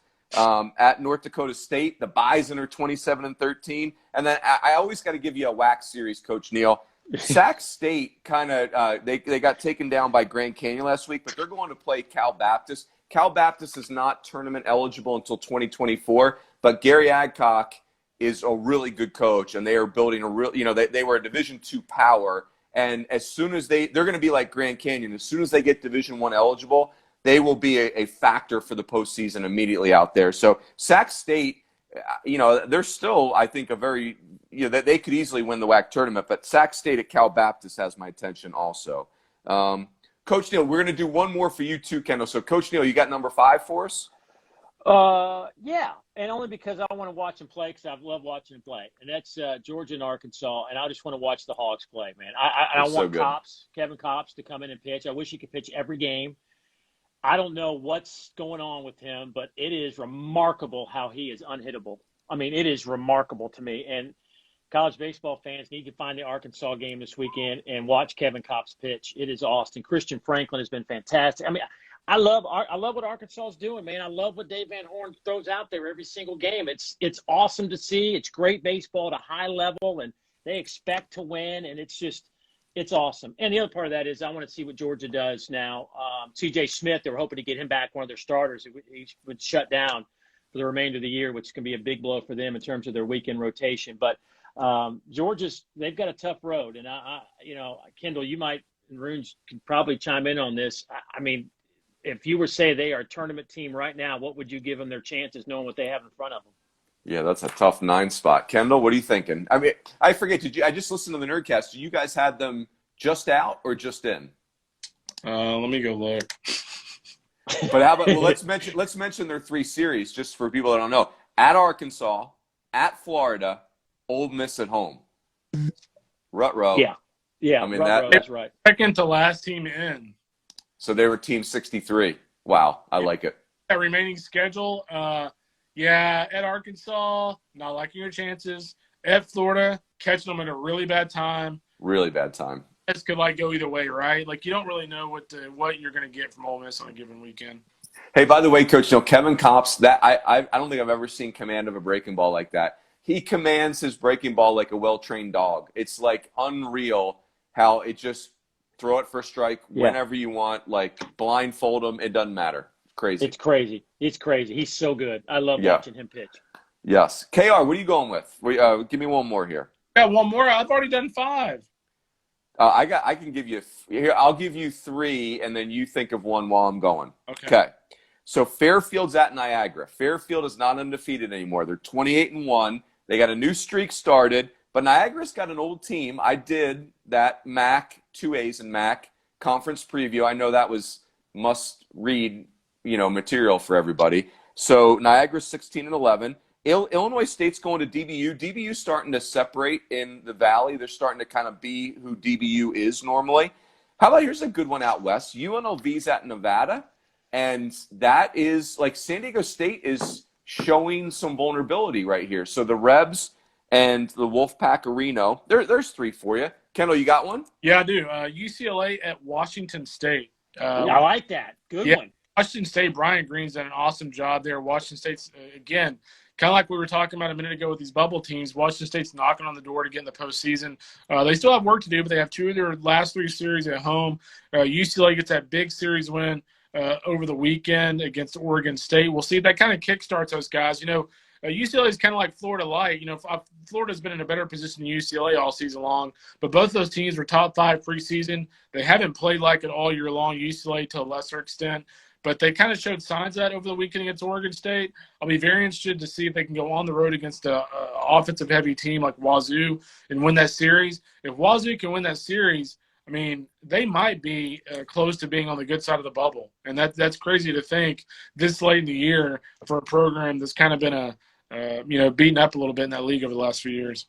At North Dakota State, the Bison are 27-13. And then I always got to give you a wax series, Coach Neal. Sac State kind of they got taken down by Grand Canyon last week, but they're going to play Cal Baptist. Cal Baptist is not tournament eligible until 2024, but Gary Adcock is a really good coach, and they are building a real. They were a Division II power, and as soon as they're going to be like Grand Canyon. As soon as they get Division I eligible, they will be a factor for the postseason immediately out there. So Sac State, they're still, I think, a very that they could easily win the WAC tournament, but Sac State at Cal Baptist has my attention also. Coach Neal, we're going to do one more for you too, Kendall. So, Coach Neal, you got number 5 for us? Yeah, and only because I want to watch them play, because I love watching them play, and that's Georgia and Arkansas, and I just want to watch the Hogs play, man. I want Kevin Kopps to come in and pitch. I wish he could pitch every game. I don't know what's going on with him, but it is remarkable how he is unhittable. I mean, it is remarkable to me, and college baseball fans need to find the Arkansas game this weekend and watch Kevin Kopps pitch. It is awesome. Christian Franklin has been fantastic. I mean, I love what Arkansas is doing, man. I love what Dave Van Horn throws out there every single game. It's awesome to see. It's great baseball at a high level, and they expect to win, and it's awesome. And the other part of that is I want to see what Georgia does now. C.J. Smith, they were hoping to get him back, one of their starters. He would shut down for the remainder of the year, which can be a big blow for them in terms of their weekend rotation. But they've got a tough road, and Kendall, you might, and Runes could probably chime in on this. I mean, if you were to say they are a tournament team right now, what would you give them their chances, knowing what they have in front of them? Yeah, that's a tough 9 spot. Kendall, what are you thinking? I mean, I forget. I just listened to the Nerdcast. Do you guys had them just out or just in? Let me go look. But how about let's mention their 3 series just for people that don't know. At Arkansas, at Florida, Ole Miss at home. Ruh-roh. Yeah. I mean, That's right. Second to last team in. So they were team 63. Wow, I like it. That remaining schedule, at Arkansas, not liking your chances. At Florida, catching them at a really bad time. Really bad time. This could go either way, right? You don't really know what you're going to get from Ole Miss on a given weekend. Hey, by the way, Coach, Kevin Kopps, that I don't think I've ever seen command of a breaking ball like that. He commands his breaking ball like a well-trained dog. It's unreal how it just throw it for a strike whenever you want, blindfold him. It doesn't matter. Crazy. It's crazy. He's so good. I love watching him pitch. Yes. KR, what are you going with? Give me one more here. Got one more. I've already done 5. I can give you here. I'll give you 3, and then you think of one while I'm going. Okay. So Fairfield's at Niagara. Fairfield is not undefeated anymore. They're 28-1. They got a new streak started, but Niagara's got an old team. I did that MAC 2As and MAC conference preview. I know that was must-read, material for everybody. So Niagara's 16-11. Illinois State's going to DBU. DBU's starting to separate in the Valley. They're starting to kind of be who DBU is normally. How about here's a good one out west. UNLV's at Nevada, and that is San Diego State is showing some vulnerability right here. So the Rebs and the Wolfpack of Reno. There's 3 for you. Kendall, you got one? Yeah, I do. UCLA at Washington State. I like that. Good one. Washington State, Brian Green's done an awesome job there. Washington State's, again, kind of like we were talking about a minute ago with these bubble teams, Washington State's knocking on the door to get in the postseason. They still have work to do, but they have 2 of their last 3 series at home. UCLA gets that big series win over the weekend against Oregon State. We'll see if that kind of kickstarts those guys. UCLA is kind of like Florida light. Florida's been in a better position than UCLA all season long, but both those teams were top 5 preseason. They haven't played like it all year long, UCLA to a lesser extent, but they kind of showed signs of that over the weekend against Oregon State. I'll be very interested to see if they can go on the road against an offensive-heavy team like Wazoo and win that series. If Wazoo can win that series, I mean, they might be close to being on the good side of the bubble. And that's crazy to think this late in the year for a program that's kind of been beaten up a little bit in that league over the last few years.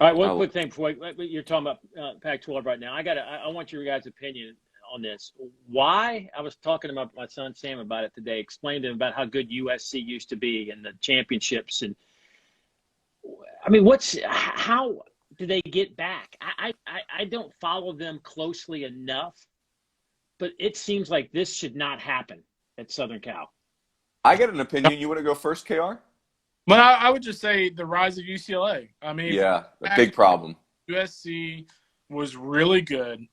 All right, one quick thing before you're talking about Pac-12 right now. I want your guys' opinion on this. Why? I was talking to my son Sam about it today, explained to him about how good USC used to be and the championships. And I mean, how do they get back? I don't follow them closely enough, but it seems like this should not happen at Southern Cal. I got an opinion. You want to go first, KR? But I would just say the rise of UCLA. I mean, yeah, a big problem. USC was really good.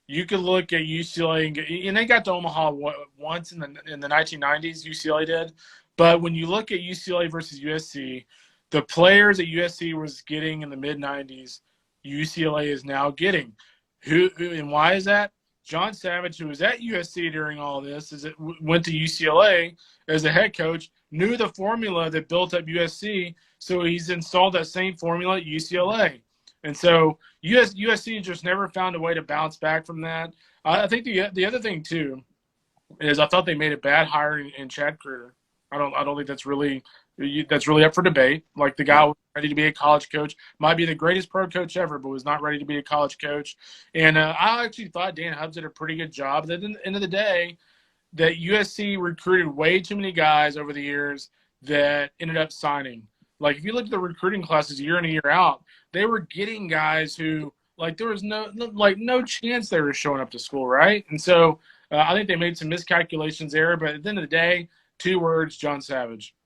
You could look at UCLA, and they got to Omaha once in the 1990s, UCLA did. But when you look at UCLA versus USC, the players that USC was getting in the mid-90s, UCLA is now getting. Who and why is that? John Savage, who was at USC during all this, went to UCLA as a head coach, knew the formula that built up USC, so he's installed that same formula at UCLA. And so USC just never found a way to bounce back from that. I think the other thing too is I thought they made a bad hire in Chad Kriter. I don't think that's really up for debate. Like, the guy was ready to be a college coach, might be the greatest pro coach ever, but was not ready to be a college coach. And I actually thought Dan Hubbs did a pretty good job. At the end of the day, that USC recruited way too many guys over the years that ended up signing. Like, if you look at the recruiting classes year in and year out, they were getting guys who, there was no chance they were showing up to school, right? And so I think they made some miscalculations there. But at the end of the day, 2 words, John Savage.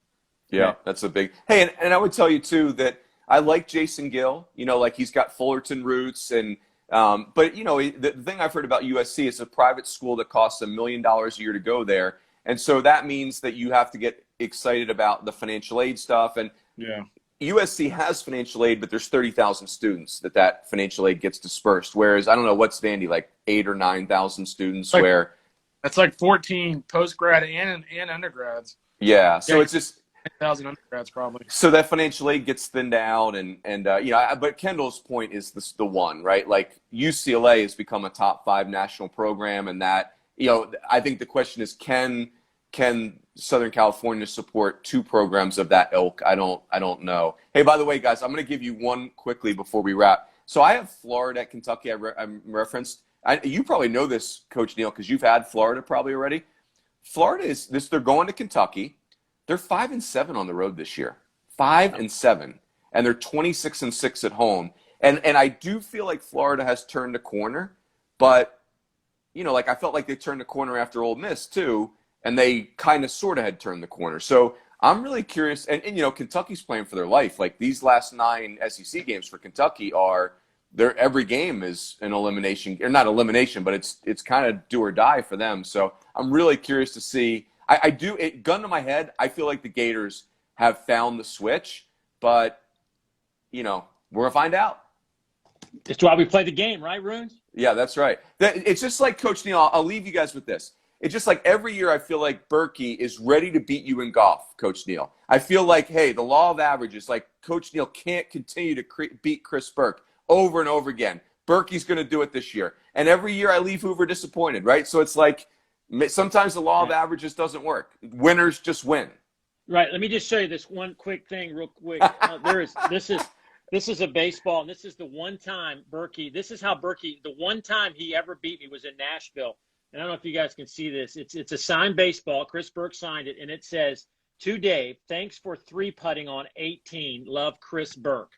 Yeah, that's a big – hey, and I would tell you, too, that I like Jason Gill. He's got Fullerton roots. And but, the thing I've heard about USC is a private school that costs $1 million a year to go there. And so that means that you have to get excited about the financial aid stuff. And yeah, USC has financial aid, but there's 30,000 students that financial aid gets dispersed. Whereas, I don't know, what's Vandy, 8,000 or 9,000 students where – that's 14 post-grad and undergrads. Yeah, so it's just – 10,000 undergrads probably. So that financial aid gets thinned out, and but Kendall's point is the one, right? UCLA has become a top 5 national program, and that, I think the question is, can Southern California support 2 programs of that ilk? I don't know. Hey, by the way, guys, I'm going to give you one quickly before we wrap. So I have Florida at Kentucky. I'm referenced. You probably know this, Coach Neal, because you've had Florida probably already. Florida is this. They're going to Kentucky. They're 5-7 on the road this year. 5-7, and they're 26-6 at home. And I do feel like Florida has turned a corner, but like I felt like they turned the corner after Ole Miss too, and they kind of sort of had turned the corner. So I'm really curious, and Kentucky's playing for their life. Like these last 9 SEC games for Kentucky every game is an elimination, or not elimination, but it's kind of do or die for them. So I'm really curious to see. Gun to my head, I feel like the Gators have found the switch, but we're gonna find out. That's why we play the game, right, Runes? Yeah, that's right. It's just like Coach Neal. I'll leave you guys with this. It's just like every year I feel like Berkey is ready to beat you in golf, Coach Neal. I feel like, hey, the law of averages, like Coach Neal can't continue to beat Chris Burke over and over again. Berkey's going to do it this year. And every year I leave Hoover disappointed, right? So it's like sometimes the law of averages doesn't work. Winners just win. Right. Let me just show you this one quick thing real quick. This is a baseball, and this is the one time Berkey, the one time he ever beat me was in Nashville. And I don't know if you guys can see this. It's a signed baseball. Chris Burke signed it, and it says, "To Dave, thanks for 3-putting on 18. Love, Chris Burke."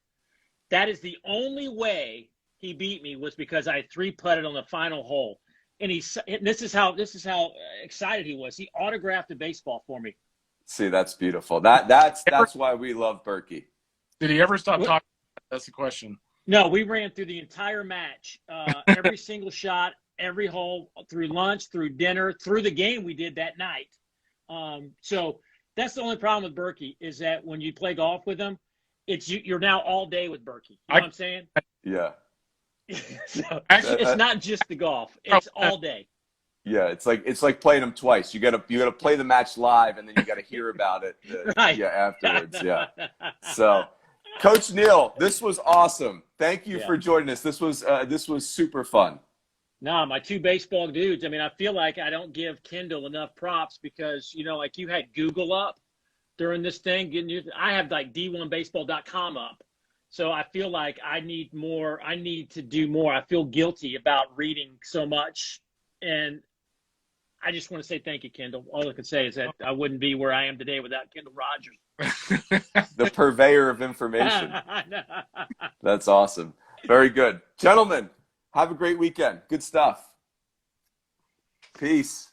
That is the only way he beat me, was because I 3-putted on the final hole. And this is how excited he was. He autographed a baseball for me. See, that's beautiful. That's why we love Berkey. Did he ever stop talking? That's the question. No, we ran through the entire match, every single shot, every hole, through lunch, through dinner, through the game we did that night. So that's the only problem with Berkey, is that when you play golf with him, you're now all day with Berkey. You know what I'm saying? Yeah. So it's not just the golf; it's all day. Yeah, it's like playing them twice. You gotta play the match live, and then you gotta hear about it. Right. Yeah, afterwards. Yeah. So, Coach Neal, this was awesome. Thank you for joining us. This was super fun. No, my 2 baseball dudes. I mean, I feel like I don't give Kendall enough props because, like you had Google up during this thing. I have like D1Baseball.com up. So I feel like I need more. I need to do more. I feel guilty about reading so much. And I just want to say thank you, Kendall. All I can say is that I wouldn't be where I am today without Kendall Rogers. The purveyor of information. That's awesome. Very good. Gentlemen, have a great weekend. Good stuff. Peace.